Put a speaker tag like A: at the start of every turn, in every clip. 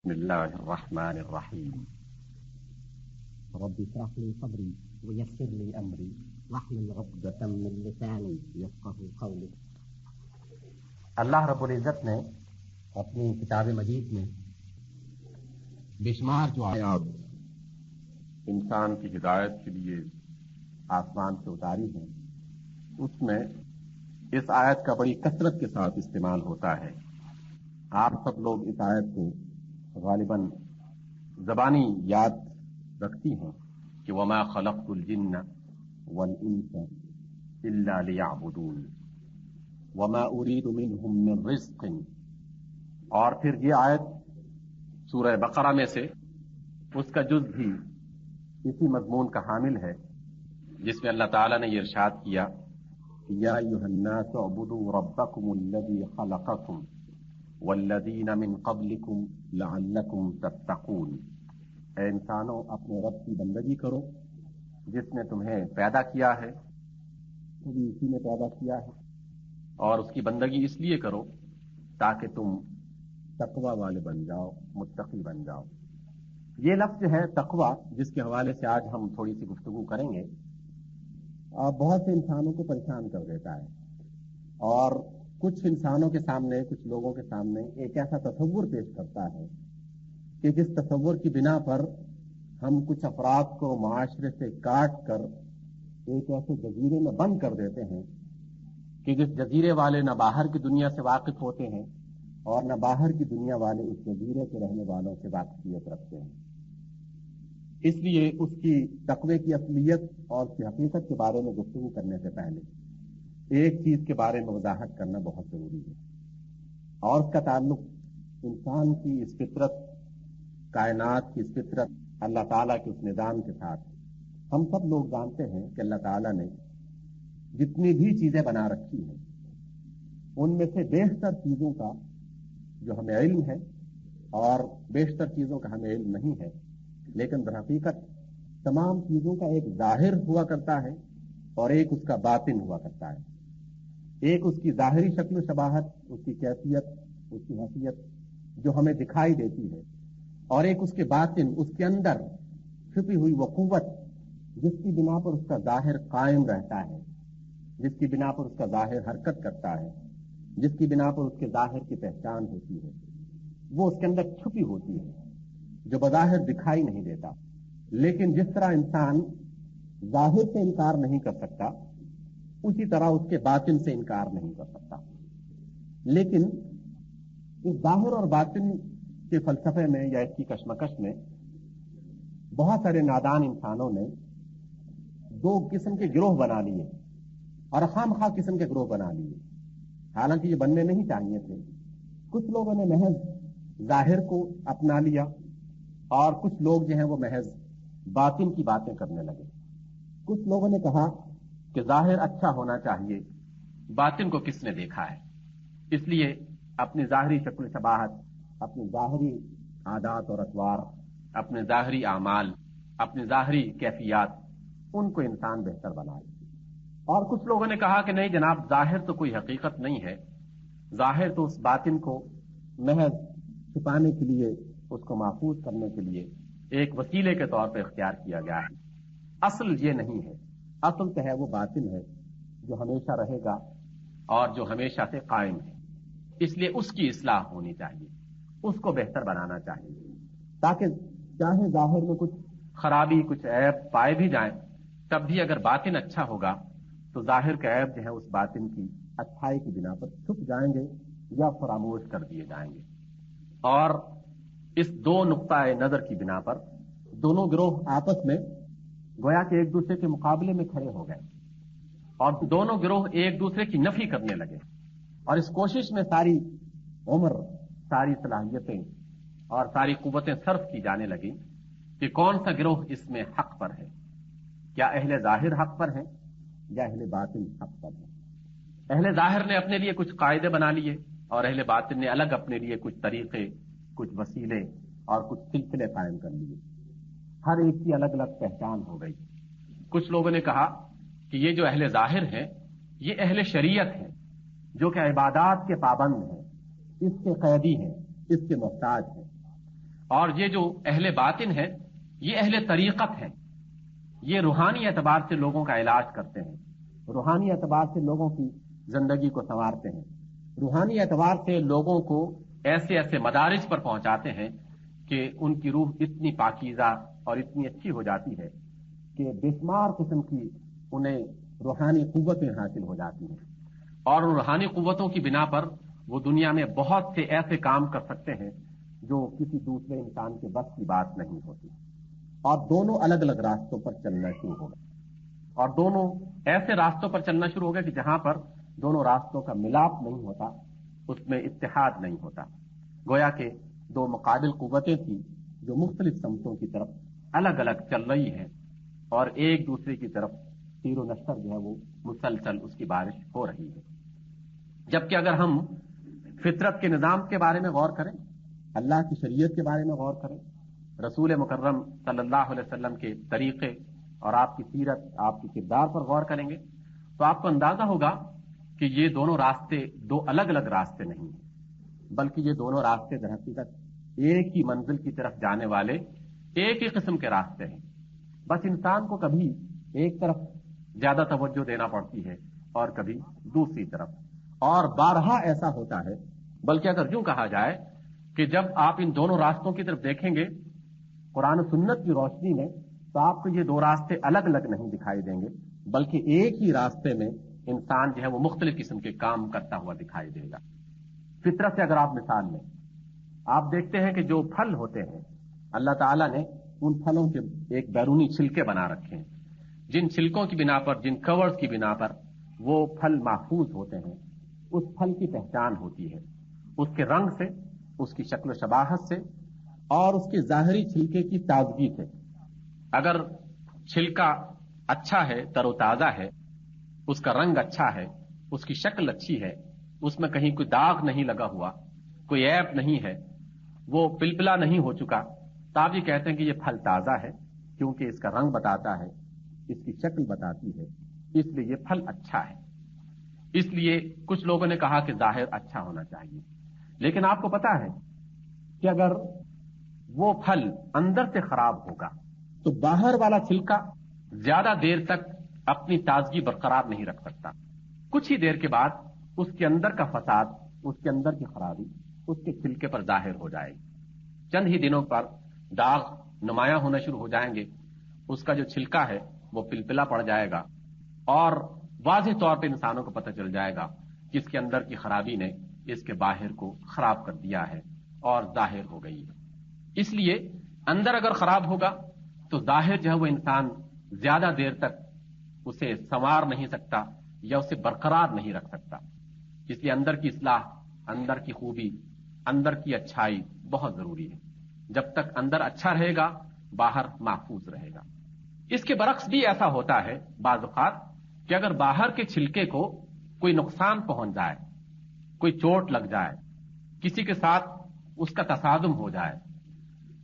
A: بسم الله الرحمن الرحيم.
B: رب اشرح لي صدري ويسر لي أمري واحلل عقدة من لساني يفقهوا قولي.
A: اللہ رب العزت نے اپنی کتاب مجید میں بے شمار جو آیات انسان کی ہدایت کے لیے آسمان سے اتاری ہیں، اس میں اس آیت کا بڑی کثرت کے ساتھ استعمال ہوتا ہے۔ آپ سب لوگ اس آیت کو غالباً زبانی یاد رکھتی ہیں کہ وما خلقت الجن والانس الا لیعبدون وما اريد منهم من رزق، اور پھر یہ آیت سورہ بقرہ میں سے اس کا جز بھی اسی مضمون کا حامل ہے، جس میں اللہ تعالیٰ نے یہ ارشاد کیا یا ایھا الناس اعبدوا ربکم الذی خلقکم والذین من قبلکم لعلکم تتقون۔ اے انسانوں، اپنے رب کی بندگی کرو جس نے تمہیں پیدا کیا ہے، تمہیں اسی نے پیدا کیا ہے، اور اس کی بندگی اس لیے کرو تاکہ تم تقوی والے بن جاؤ، متقی بن جاؤ۔ یہ لفظ ہے تقوی، جس کے حوالے سے آج ہم تھوڑی سی گفتگو کریں گے، بہت سے انسانوں کو پریشان کر دیتا ہے، اور کچھ انسانوں کے سامنے، کچھ لوگوں کے سامنے ایک ایسا تصور پیش کرتا ہے کہ جس تصور کی بنا پر ہم کچھ افراد کو معاشرے سے کاٹ کر ایک ایسے جزیرے میں بند کر دیتے ہیں کہ جس جزیرے والے نہ باہر کی دنیا سے واقف ہوتے ہیں اور نہ باہر کی دنیا والے اس جزیرے کے رہنے والوں سے واقفیت رکھتے ہیں۔ اس لیے اس کی تقوی کی اصلیت اور اس کی حقیقت کے بارے میں گفتگو کرنے سے پہلے ایک چیز کے بارے میں وضاحت کرنا بہت ضروری ہے، اور اس کا تعلق انسان کی اس فطرت، کائنات کی اس فطرت، اللہ تعالیٰ کے اس نظام کے ساتھ۔ ہم سب لوگ جانتے ہیں کہ اللہ تعالیٰ نے جتنی بھی چیزیں بنا رکھی ہیں ان میں سے بیشتر چیزوں کا جو ہمیں علم ہے اور بیشتر چیزوں کا ہمیں علم نہیں ہے، لیکن در حقیقت تمام چیزوں کا ایک ظاہر ہوا کرتا ہے اور ایک اس کا باطن ہوا کرتا ہے۔ ایک اس کی ظاہری شکل و شباہت، اس کی کیفیت، اس کی حیثیت جو ہمیں دکھائی دیتی ہے، اور ایک اس کے باطن، اس کے اندر چھپی ہوئی وہ قوت جس کی بنا پر اس کا ظاہر قائم رہتا ہے، جس کی بنا پر اس کا ظاہر حرکت کرتا ہے، جس کی بنا پر اس کے ظاہر کی پہچان ہوتی ہے، وہ اس کے اندر چھپی ہوتی ہے جو بظاہر دکھائی نہیں دیتا۔ لیکن جس طرح انسان ظاہر سے انکار نہیں کر سکتا، اسی طرح اس کے باطن سے انکار نہیں کر سکتا۔ لیکن اس ظاہر اور باطن کے فلسفے میں یا اس کی کشمکش میں بہت سارے نادان انسانوں نے دو قسم کے گروہ بنا لیے، اور خام خواہ قسم کے گروہ بنا لیے، حالانکہ یہ بننے نہیں چاہیے تھے۔ کچھ لوگوں نے محض ظاہر کو اپنا لیا، اور کچھ لوگ جو ہیں وہ محض باطن کی باتیں کرنے لگے۔ کچھ لوگوں نے کہا کہ ظاہر اچھا ہونا چاہیے، باطن کو کس نے دیکھا ہے، اس لیے اپنی ظاہری شکل شباہت، اپنی ظاہری عادات اور اطوار، اپنے ظاہری اعمال، اپنی ظاہری کیفیات، ان کو انسان بہتر بنائے۔ اور کچھ لوگوں نے کہا کہ نہیں جناب، ظاہر تو کوئی حقیقت نہیں ہے، ظاہر تو اس باطن کو محض چھپانے کے لیے، اس کو محفوظ کرنے کے لیے ایک وسیلے کے طور پہ اختیار کیا گیا ہے۔ اصل یہ نہیں ہے، اصل تو ہے وہ باطن ہے جو ہمیشہ رہے گا اور جو ہمیشہ سے قائم ہے۔ اس لیے اس کی اصلاح ہونی چاہیے، اس کو بہتر بنانا چاہیے، تاکہ چاہے ظاہر میں کچھ خرابی، کچھ عیب پائے بھی جائیں، تب بھی اگر باطن اچھا ہوگا تو ظاہر کے عیب جو ہے اس باطن کی اچھائی کی بنا پر چھپ جائیں گے یا فراموش کر دیے جائیں گے۔ اور اس دو نقطۂ نظر کی بنا پر دونوں گروہ آپس میں گویا کہ ایک دوسرے کے مقابلے میں کھڑے ہو گئے، اور دونوں گروہ ایک دوسرے کی نفی کرنے لگے، اور اس کوشش میں ساری عمر، ساری صلاحیتیں اور ساری قوتیں صرف کی جانے لگیں کہ کون سا گروہ اس میں حق پر ہے، کیا اہل ظاہر حق پر ہیں یا اہل باطن حق پر ہیں۔ اہل ظاہر نے اپنے لیے کچھ قاعدے بنا لیے، اور اہل باطن نے الگ اپنے لیے کچھ طریقے، کچھ وسیلے اور کچھ سلسلے قائم کر لیے۔ ہر ایک کی الگ الگ پہچان ہو گئی۔ کچھ لوگوں نے کہا کہ یہ جو اہل ظاہر ہیں یہ اہل شریعت ہیں، جو کہ عبادات کے پابند ہیں، اس کے قیدی ہیں، اس کے محتاج ہیں۔ اور یہ جو اہل باطن ہے یہ اہل طریقت ہیں، یہ روحانی اعتبار سے لوگوں کا علاج کرتے ہیں، روحانی اعتبار سے لوگوں کی زندگی کو سنوارتے ہیں، روحانی اعتبار سے لوگوں کو ایسے ایسے مدارج پر پہنچاتے ہیں کہ ان کی روح اتنی پاکیزہ اور اتنی اچھی ہو جاتی ہے کہ بے شمار قسم کی انہیں روحانی قوتیں حاصل ہو جاتی ہیں، اور ان روحانی قوتوں کی بنا پر وہ دنیا میں بہت سے ایسے کام کر سکتے ہیں جو کسی دوسرے انسان کے بس کی بات نہیں ہوتی، اور دونوں الگ الگ راستوں پر چلنا شروع ہو گئے، اور دونوں ایسے راستوں پر چلنا شروع ہو گئے کہ جہاں پر دونوں راستوں کا ملاپ نہیں ہوتا، اس میں اتحاد نہیں ہوتا، گویا کہ دو مقابل قوتیں تھیں جو مختلف سمتوں کی طرف الگ الگ چل رہی ہیں، اور ایک دوسرے کی طرف تیر و نشر جو ہے وہ مسلسل اس کی بارش ہو رہی ہے۔ جبکہ اگر ہم فطرت کے نظام کے بارے میں غور کریں، اللہ کی شریعت کے بارے میں غور کریں، رسول مکرم صلی اللہ علیہ وسلم کے طریقے اور آپ کی سیرت، آپ کے کردار پر غور کریں گے تو آپ کو اندازہ ہوگا کہ یہ دونوں راستے دو الگ الگ راستے نہیں ہیں، بلکہ یہ دونوں راستے در حقیقت ایک ہی منزل کی طرف جانے والے ایک ہی قسم کے راستے ہیں، بس انسان کو کبھی ایک طرف زیادہ توجہ دینا پڑتی ہے اور کبھی دوسری طرف، اور بارہا ایسا ہوتا ہے، بلکہ اگر یوں کہا جائے کہ جب آپ ان دونوں راستوں کی طرف دیکھیں گے قرآن و سنت کی روشنی میں تو آپ کو یہ دو راستے الگ الگ نہیں دکھائی دیں گے، بلکہ ایک ہی راستے میں انسان جو ہے وہ مختلف قسم کے کام کرتا ہوا دکھائی دے گا۔ فطرت سے اگر آپ مثال لیں، آپ دیکھتے ہیں کہ جو پھل ہوتے ہیں اللہ تعالیٰ نے ان پھلوں کے ایک بیرونی چھلکے بنا رکھے ہیں، جن چھلکوں کی بنا پر، جن کورز کی بنا پر وہ پھل محفوظ ہوتے ہیں، اس پھل کی پہچان ہوتی ہے اس کے رنگ سے، اس کی شکل و شباہت سے، اور اس کے ظاہری چھلکے کی تازگی سے۔ اگر چھلکا اچھا ہے، تر و تازہ ہے، اس کا رنگ اچھا ہے، اس کی شکل اچھی ہے، اس میں کہیں کوئی داغ نہیں لگا ہوا، کوئی عیب نہیں ہے، وہ پلپلا نہیں ہو چکا، تو آپ یہ کہتے ہیں کہ یہ پھل تازہ ہے، کیونکہ اس کا رنگ بتاتا ہے، اس کی شکل بتاتی ہے، اس لیے یہ پھل اچھا ہے۔ اس لیے کچھ لوگوں نے کہا کہ ظاہر اچھا ہونا چاہیے، لیکن آپ کو پتا ہے کہ اگر وہ پھل اندر سے خراب ہوگا تو باہر والا چھلکا زیادہ دیر تک اپنی تازگی برقرار نہیں رکھ سکتا، کچھ ہی دیر کے بعد اس کے اندر کا فساد، اس کے اندر کی خرابی اس کے چھلکے پر ظاہر ہو جائے گی، چند ہی دنوں پر داغ نمایاں ہونا شروع ہو جائیں گے، اس کا جو چھلکا ہے وہ پلپلا پڑ جائے گا، اور واضح طور پہ انسانوں کو پتہ چل جائے گا کہ اس کے اندر کی خرابی نے اس کے باہر کو خراب کر دیا ہے اور ظاہر ہو گئی ہے۔ اس لیے اندر اگر خراب ہوگا تو ظاہر جو ہے وہ انسان زیادہ دیر تک اسے سنوار نہیں سکتا یا اسے برقرار نہیں رکھ سکتا، اس لیے اندر کی اصلاح، اندر کی خوبی، اندر کی اچھائی بہت ضروری ہے۔ جب تک اندر اچھا رہے گا باہر محفوظ رہے گا۔ اس کے برعکس بھی ایسا ہوتا ہے بعض اوقات کہ اگر باہر کے چھلکے کو کوئی نقصان پہنچ جائے، کوئی چوٹ لگ جائے، کسی کے ساتھ اس کا تصادم ہو جائے،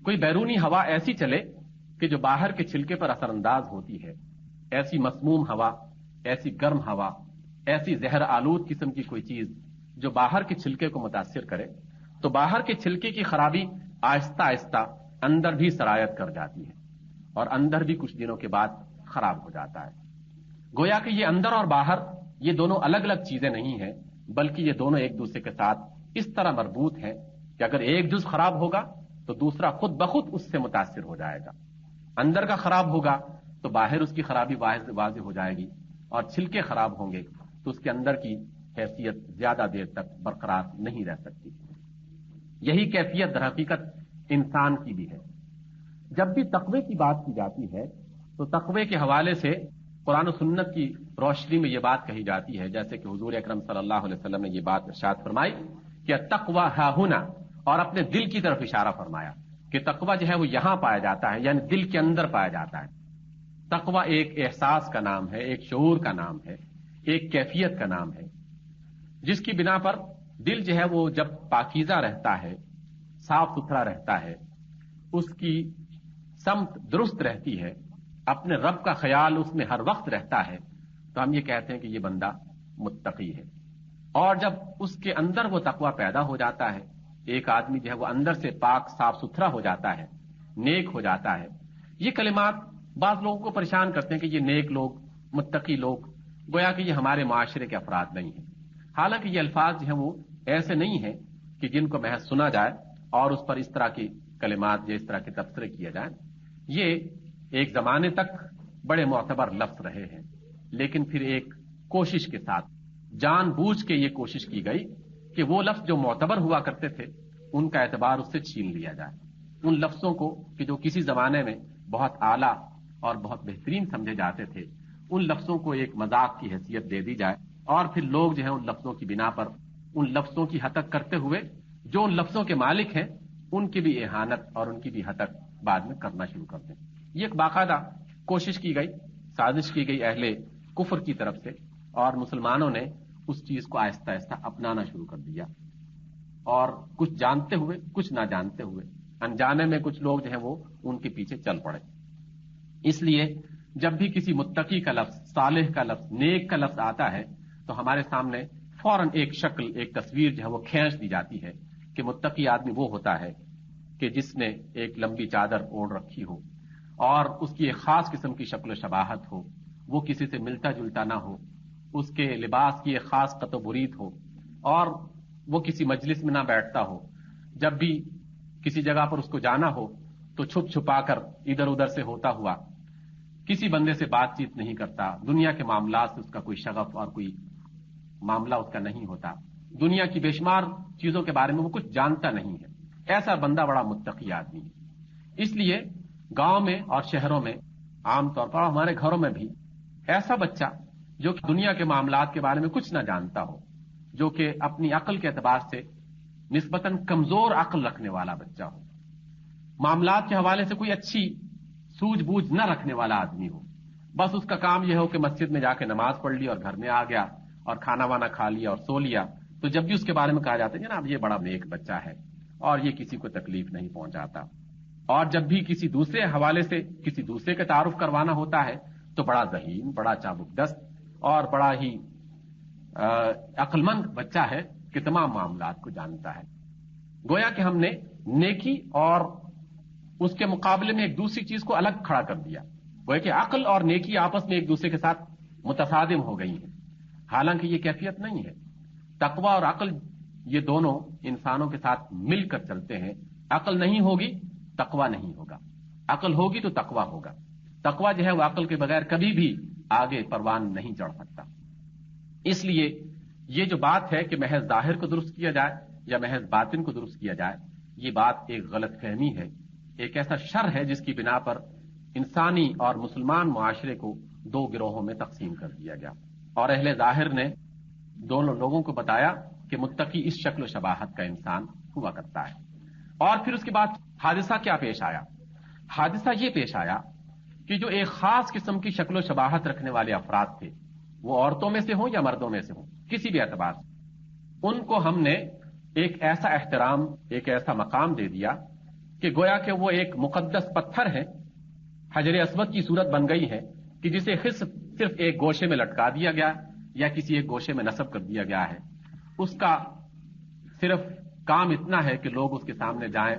A: کوئی بیرونی ہوا ایسی چلے کہ جو باہر کے چھلکے پر اثر انداز ہوتی ہے، ایسی مسموم ہوا، ایسی گرم ہوا، ایسی زہر آلود قسم کی کوئی چیز جو باہر کے چھلکے کو متاثر کرے، تو باہر کے چھلکے کی خرابی آہستہ آہستہ اندر بھی سرایت کر جاتی ہے، اور اندر بھی کچھ دنوں کے بعد خراب ہو جاتا ہے۔ گویا کہ یہ اندر اور باہر یہ دونوں الگ الگ چیزیں نہیں ہیں، بلکہ یہ دونوں ایک دوسرے کے ساتھ اس طرح مربوط ہیں کہ اگر ایک جز خراب ہوگا تو دوسرا خود بخود اس سے متاثر ہو جائے گا۔ اندر کا خراب ہوگا تو باہر اس کی خرابی واضح ہو جائے گی، اور چھلکے خراب ہوں گے تو اس کے اندر کی حیثیت زیادہ دیر تک برقرار نہیں رہ سکتی۔ یہی کیفیت در حقیقت انسان کی بھی ہے۔ جب بھی تقوی کی بات کی جاتی ہے تو تقوی کے حوالے سے قرآن و سنت کی روشنی میں یہ بات کہی جاتی ہے، جیسے کہ حضور اکرم صلی اللہ علیہ وسلم نے یہ بات ارشاد فرمائی کہ التقوی ہا ہنا، اور اپنے دل کی طرف اشارہ فرمایا کہ تقوی جو ہے وہ یہاں پایا جاتا ہے، یعنی دل کے اندر پایا جاتا ہے۔ تقوی ایک احساس کا نام ہے، ایک شعور کا نام ہے، ایک کیفیت کا نام ہے، جس کی بنا پر دل جو ہے وہ جب پاکیزہ رہتا ہے، صاف ستھرا رہتا ہے، اس کی سمت درست رہتی ہے، اپنے رب کا خیال اس میں ہر وقت رہتا ہے، تو ہم یہ کہتے ہیں کہ یہ بندہ متقی ہے۔ اور جب اس کے اندر وہ تقوی پیدا ہو جاتا ہے، ایک آدمی جو ہے وہ اندر سے پاک صاف ستھرا ہو جاتا ہے، نیک ہو جاتا ہے. یہ کلمات بعض لوگوں کو پریشان کرتے ہیں کہ یہ نیک لوگ، متقی لوگ، گویا کہ یہ ہمارے معاشرے کے افراد نہیں ہیں. حالانکہ یہ الفاظ جو ہیں وہ ایسے نہیں ہیں کہ جن کو محض سنا جائے اور اس پر اس طرح کی کلمات یا اس طرح کے تبصرے کیے جائیں. یہ ایک زمانے تک بڑے معتبر لفظ رہے ہیں، لیکن پھر ایک کوشش کے ساتھ جان بوجھ کے یہ کوشش کی گئی کہ وہ لفظ جو معتبر ہوا کرتے تھے ان کا اعتبار اس سے چھین لیا جائے. ان لفظوں کو کہ جو کسی زمانے میں بہت اعلیٰ اور بہت بہترین سمجھے جاتے تھے، ان لفظوں کو ایک مذاق کی حیثیت دے دی جائے، اور پھر لوگ جو ہیں ان لفظوں کی بنا پر ان لفظوں کی حتک کرتے ہوئے جو ان لفظوں کے مالک ہیں ان کی بھی اہانت اور ان کی بھی حتک بعد میں کرنا شروع کر دیں. یہ ایک باقاعدہ کوشش کی گئی، سازش کی گئی اہل کفر کی طرف سے، اور مسلمانوں نے اس چیز کو آہستہ آہستہ اپنانا شروع کر دیا، اور کچھ جانتے ہوئے کچھ نہ جانتے ہوئے انجانے میں کچھ لوگ جو ہیں وہ ان کے پیچھے چل پڑے. اس لیے جب بھی کسی متقی کا لفظ، صالح کا لفظ، نیک کا لفظ آتا ہے تو ہمارے سامنے فوراً ایک شکل، ایک تصویر جو ہے وہ کھینچ دی جاتی ہے کہ متقی آدمی وہ ہوتا ہے کہ جس نے ایک لمبی چادر اوڑھ رکھی ہو اور اس کی ایک خاص قسم کی شکل و شباہت ہو، وہ کسی سے ملتا جلتا نہ ہو، اس کے لباس کی ایک خاص قط و برید ہو، اور وہ کسی مجلس میں نہ بیٹھتا ہو. جب بھی کسی جگہ پر اس کو جانا ہو تو چھپ چھپا کر ادھر ادھر سے ہوتا ہوا، کسی بندے سے بات چیت نہیں کرتا، دنیا کے معاملات سے اس کا کوئی شغف اور کوئی معاملہ اس کا نہیں ہوتا، دنیا کی بے شمار چیزوں کے بارے میں وہ کچھ جانتا نہیں ہے. ایسا بندہ بڑا متقی آدمی ہے. اس لیے گاؤں میں اور شہروں میں عام طور پر، ہمارے گھروں میں بھی، ایسا بچہ جو کہ دنیا کے معاملات کے بارے میں کچھ نہ جانتا ہو، جو کہ اپنی عقل کے اعتبار سے نسبتاً کمزور عقل رکھنے والا بچہ ہو، معاملات کے حوالے سے کوئی اچھی سوجھ بوجھ نہ رکھنے والا آدمی ہو، بس اس کا کام یہ ہو کہ مسجد میں جا کے نماز پڑھ لی اور گھر میں آ گیا اور کھانا وانا کھا لیا اور سو لیا، تو جب بھی اس کے بارے میں کہا جاتا ہے جناب یہ بڑا نیک بچہ ہے اور یہ کسی کو تکلیف نہیں پہنچاتا، اور جب بھی کسی دوسرے حوالے سے کسی دوسرے کا تعارف کروانا ہوتا ہے تو بڑا ذہین، بڑا چابک دست اور بڑا ہی عقل مند بچہ ہے کہ تمام معاملات کو جانتا ہے. گویا کہ ہم نے نیکی اور اس کے مقابلے میں ایک دوسری چیز کو الگ کھڑا کر دیا. گویا کہ عقل اور نیکی آپس میں ایک دوسرے کے ساتھ متصادم ہو گئی ہیں، حالانکہ یہ کیفیت نہیں ہے. تقوی اور عقل یہ دونوں انسانوں کے ساتھ مل کر چلتے ہیں. عقل نہیں ہوگی تقوی نہیں ہوگا، عقل ہوگی تو تقوی ہوگا. تقوی جو ہے وہ عقل کے بغیر کبھی بھی آگے پروان نہیں چڑھ سکتا. اس لیے یہ جو بات ہے کہ محض ظاہر کو درست کیا جائے یا محض باطن کو درست کیا جائے، یہ بات ایک غلط فہمی ہے، ایک ایسا شر ہے جس کی بنا پر انسانی اور مسلمان معاشرے کو دو گروہوں میں تقسیم کر دیا گیا، اور اہل ظاہر نے دونوں لوگوں کو بتایا کہ متقی اس شکل و شباہت کا انسان ہوا کرتا ہے. اور پھر اس کے بعد حادثہ کیا پیش آیا؟ حادثہ یہ پیش آیا کہ جو ایک خاص قسم کی شکل و شباہت رکھنے والے افراد تھے، وہ عورتوں میں سے ہوں یا مردوں میں سے ہوں، کسی بھی اعتبار سے، ان کو ہم نے ایک ایسا احترام، ایک ایسا مقام دے دیا کہ گویا کہ وہ ایک مقدس پتھر ہے، حجر اسود کی صورت بن گئی ہے کہ جسے صرف ایک گوشے میں لٹکا دیا گیا یا کسی ایک گوشے میں نصب کر دیا گیا ہے. اس کا صرف کام اتنا ہے کہ لوگ اس کے سامنے جائیں،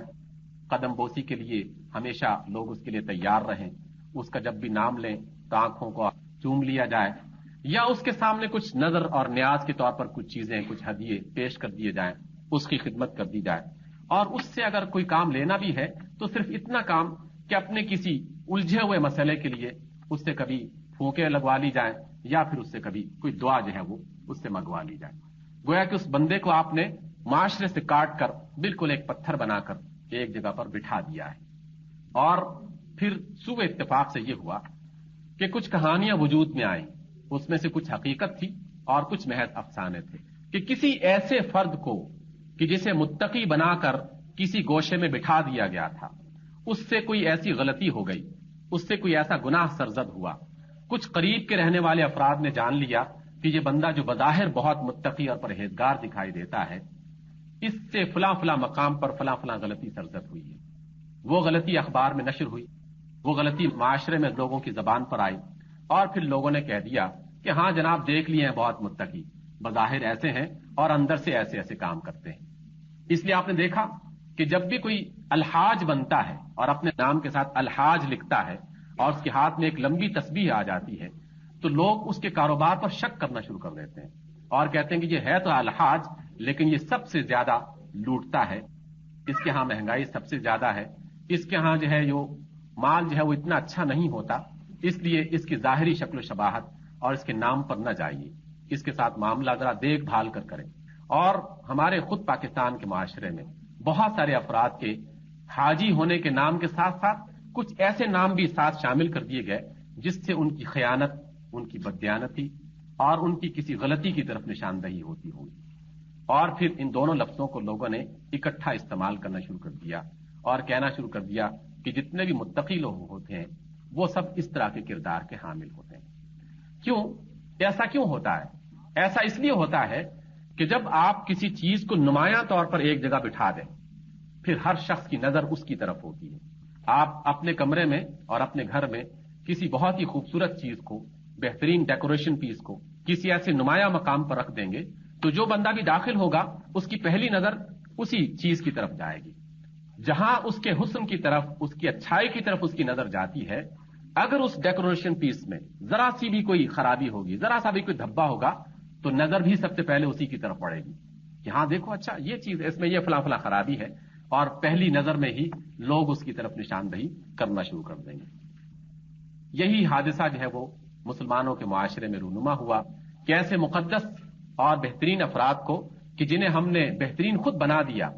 A: قدم بوسی کے لیے ہمیشہ لوگ اس کے لیے تیار رہیں، اس کا جب بھی نام لیں تو آنکھوں کو چوم لیا جائے، یا اس کے سامنے کچھ نظر اور نیاز کے طور پر کچھ چیزیں، کچھ ہدیے پیش کر دیے جائیں، اس کی خدمت کر دی جائے. اور اس سے اگر کوئی کام لینا بھی ہے تو صرف اتنا کام کہ اپنے کسی الجھے ہوئے مسئلے کے لیے اس سے کبھی پھونکے لگوا لی جائیں یا پھر اس سے کبھی کوئی دعا جو ہے وہ اس سے منگوا لی جائے. گویا کہ اس بندے کو آپ نے معاشرے سے کاٹ کر بالکل ایک پتھر بنا کر ایک جگہ پر بٹھا دیا ہے. اور پھر سوء اتفاق سے یہ ہوا کہ کچھ کہانیاں وجود میں آئیں، اس میں سے کچھ حقیقت تھی اور کچھ محض افسانے تھے، کہ کسی ایسے فرد کو کہ جسے متقی بنا کر کسی گوشے میں بٹھا دیا گیا تھا، اس سے کوئی ایسی غلطی ہو گئی، اس سے کوئی ایسا گناہ سرزد ہوا، کچھ قریب کے رہنے والے افراد نے جان لیا کہ یہ بندہ جو بظاہر بہت متقی اور پرہیزگار دکھائی دیتا ہے، اس سے فلاں فلاں مقام پر فلاں فلاں غلطی سرزد ہوئی ہے. وہ غلطی اخبار میں نشر ہوئی، وہ غلطی معاشرے میں لوگوں کی زبان پر آئی، اور پھر لوگوں نے کہہ دیا کہ ہاں جناب دیکھ لیے ہیں بہت متقی، بظاہر ایسے ہیں اور اندر سے ایسے ایسے کام کرتے ہیں. اس لیے آپ نے دیکھا کہ جب بھی کوئی الحاج بنتا ہے اور اپنے نام کے ساتھ الحاج لکھتا ہے اور اس کے ہاتھ میں ایک لمبی تسبیح آ جاتی ہے تو لوگ اس کے کاروبار پر شک کرنا شروع کر دیتے ہیں اور کہتے ہیں کہ یہ ہے تو الحاج لیکن یہ سب سے زیادہ لوٹتا ہے، اس کے ہاں مہنگائی سب سے زیادہ ہے، اس کے ہاں جو ہے جو مال جو ہے وہ اتنا اچھا نہیں ہوتا، اس لیے اس کی ظاہری شکل و شباہت اور اس کے نام پر نہ جائیے، اس کے ساتھ معاملہ ذرا دیکھ بھال کر کریں۔ اور ہمارے خود پاکستان کے معاشرے میں بہت سارے افراد کے حاجی ہونے کے نام کے ساتھ ساتھ کچھ ایسے نام بھی ساتھ شامل کر دیے گئے جس سے ان کی خیانت، ان کی بددیانتی اور ان کی کسی غلطی کی طرف نشاندہی ہوتی ہوگی، اور پھر ان دونوں لفظوں کو لوگوں نے اکٹھا استعمال کرنا شروع کر دیا اور کہنا شروع کر دیا کہ جتنے بھی متقی لوگ ہوتے ہیں وہ سب اس طرح کے کردار کے حامل ہوتے ہیں۔ کیوں ایسا کیوں ہوتا ہے؟ ایسا اس لیے ہوتا ہے کہ جب آپ کسی چیز کو نمایاں طور پر ایک جگہ بٹھا دیں پھر ہر شخص کی نظر اس کی طرف ہوتی ہے۔ آپ اپنے کمرے میں اور اپنے گھر میں کسی بہت ہی خوبصورت چیز کو، بہترین ڈیکوریشن پیس کو کسی ایسے نمایاں مقام پر رکھ دیں گے تو جو بندہ بھی داخل ہوگا اس کی پہلی نظر اسی چیز کی طرف جائے گی، جہاں اس کے حسن کی طرف، اس کی اچھائی کی طرف اس کی نظر جاتی ہے۔ اگر اس ڈیکوریشن پیس میں ذرا سی بھی کوئی خرابی ہوگی، ذرا سا بھی کوئی دھبا ہوگا تو نظر بھی سب سے پہلے اسی کی طرف پڑے گی کہ ہاں دیکھو اچھا یہ چیز، اس میں یہ فلاں فلاں خرابی ہے، اور پہلی نظر میں ہی لوگ اس کی طرف نشاندہی کرنا شروع کر دیں گے۔ یہی حادثہ جو ہے وہ مسلمانوں کے معاشرے میں رونما ہوا کہ ایسے مقدس اور بہترین افراد کو کہ جنہیں ہم نے بہترین خود بنا دیا،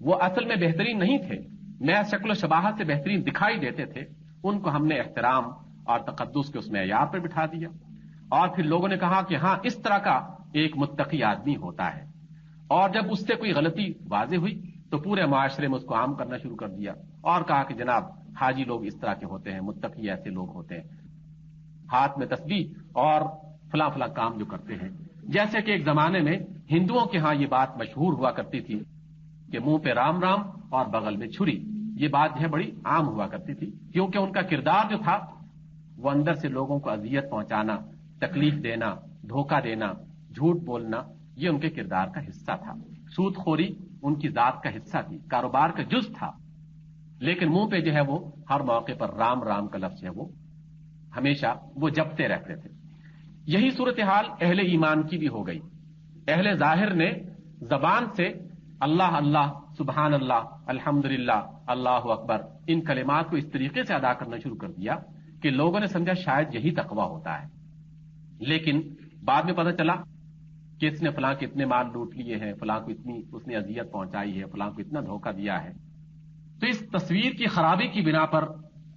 A: وہ اصل میں بہترین نہیں تھے، محض شکل و شباہت سے بہترین دکھائی دیتے تھے، ان کو ہم نے احترام اور تقدس کے اس معیار پر بٹھا دیا، اور پھر لوگوں نے کہا کہ ہاں اس طرح کا ایک متقی آدمی ہوتا ہے، اور جب اس سے کوئی غلطی واضح ہوئی تو پورے معاشرے میں اس کو عام کرنا شروع کر دیا اور کہا کہ جناب حاجی لوگ اس طرح کے ہوتے ہیں، متقی ایسے لوگ ہوتے ہیں، ہاتھ میں تسبیح اور فلاں فلاں کام جو کرتے ہیں۔ جیسے کہ ایک زمانے میں ہندوؤں کے ہاں یہ بات مشہور ہوا کرتی تھی کہ منہ پہ رام رام اور بغل میں چھری، یہ بات جو ہے بڑی عام ہوا کرتی تھی، کیونکہ ان کا کردار جو تھا وہ اندر سے لوگوں کو اذیت پہنچانا، تکلیف دینا، دھوکہ دینا، جھوٹ بولنا، یہ ان کے کردار کا حصہ تھا۔ سود خوری ان کی ذات کا حصہ تھی، کاروبار کا جز تھا، لیکن منہ پہ جو ہے وہ ہر موقع پر رام رام کا لفظ ہے وہ ہمیشہ وہ جپتے رہتے تھے۔ یہی صورتحال اہل ایمان کی بھی ہو گئی۔ اہل ظاہر نے زبان سے اللہ اللہ، سبحان اللہ، الحمدللہ، اللہ اکبر، ان کلمات کو اس طریقے سے ادا کرنا شروع کر دیا کہ لوگوں نے سمجھا شاید یہی تقویٰ ہوتا ہے، لیکن بعد میں پتہ چلا کہ اس نے فلاں کے اتنے مال لوٹ لیے ہیں، فلاں کو اتنی اس نے اذیت پہنچائی ہے، فلاں کو اتنا دھوکہ دیا ہے۔ تو اس تصویر کی خرابی کی بنا پر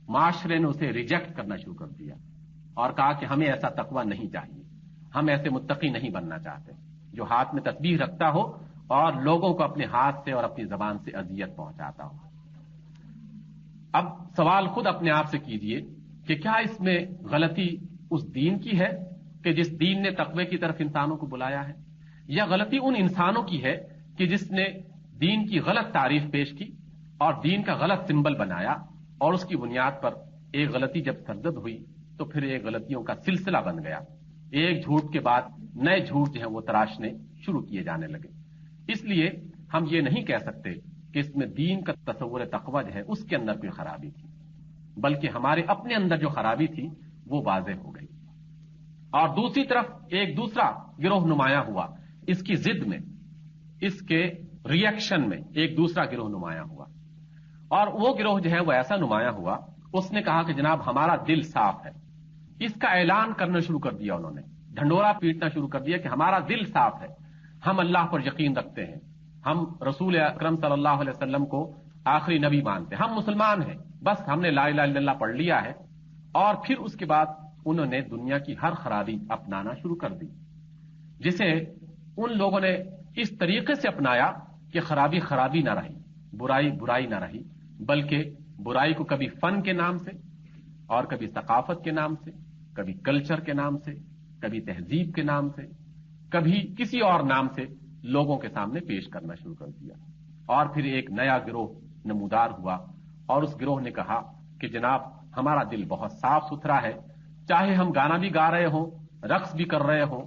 A: معاشرے نے اسے ریجیکٹ کرنا شروع کر دیا اور کہا کہ ہمیں ایسا تقویٰ نہیں چاہیے، ہم ایسے متقی نہیں بننا چاہتے جو ہاتھ میں تسبیح رکھتا ہو اور لوگوں کو اپنے ہاتھ سے اور اپنی زبان سے اذیت پہنچاتا ہو۔ اب سوال خود اپنے آپ سے کیجئے کہ کیا اس میں غلطی اس دین کی ہے کہ جس دین نے تقوی کی طرف انسانوں کو بلایا ہے، یا غلطی ان انسانوں کی ہے کہ جس نے دین کی غلط تعریف پیش کی اور دین کا غلط سمبل بنایا، اور اس کی بنیاد پر ایک غلطی جب سرزد ہوئی تو پھر ایک غلطیوں کا سلسلہ بن گیا، ایک جھوٹ کے بعد نئے جھوٹ جو ہیں وہ تراشنے شروع کیے جانے لگے۔ اس لیے ہم یہ نہیں کہہ سکتے کہ اس میں دین کا تصور تقوی جو ہے اس کے اندر کوئی خرابی تھی، بلکہ ہمارے اپنے اندر جو خرابی تھی وہ واضح ہو گئی۔ اور دوسری طرف ایک دوسرا گروہ نمایاں ہوا، اس کی ضد میں، اس کے ریئیکشن میں ایک دوسرا گروہ نمایاں ہوا، اور وہ گروہ جو ہے وہ ایسا نمایاں ہوا، اس نے کہا کہ جناب ہمارا دل صاف ہے۔ اس کا اعلان کرنا شروع کر دیا، انہوں نے ڈھنڈورا پیٹنا شروع کر دیا کہ ہمارا دل صاف ہے، ہم اللہ پر یقین رکھتے ہیں، ہم رسول اکرم صلی اللہ علیہ وسلم کو آخری نبی مانتے ہیں، ہم مسلمان ہیں، بس ہم نے لا الہ الا اللہ پڑھ لیا ہے۔ اور پھر اس کے بعد انہوں نے دنیا کی ہر خرابی اپنانا شروع کر دی، جسے ان لوگوں نے اس طریقے سے اپنایا کہ خرابی خرابی نہ رہی، برائی برائی نہ رہی، بلکہ برائی کو کبھی فن کے نام سے اور کبھی ثقافت کے نام سے، کبھی کلچر کے نام سے، کبھی تہذیب کے نام سے، کبھی کسی اور نام سے لوگوں کے سامنے پیش کرنا شروع کر دیا۔ اور پھر ایک نیا گروہ نمودار ہوا، اور اس گروہ نے کہا کہ جناب ہمارا دل بہت صاف ستھرا ہے، چاہے ہم گانا بھی گا رہے ہوں، رقص بھی کر رہے ہوں،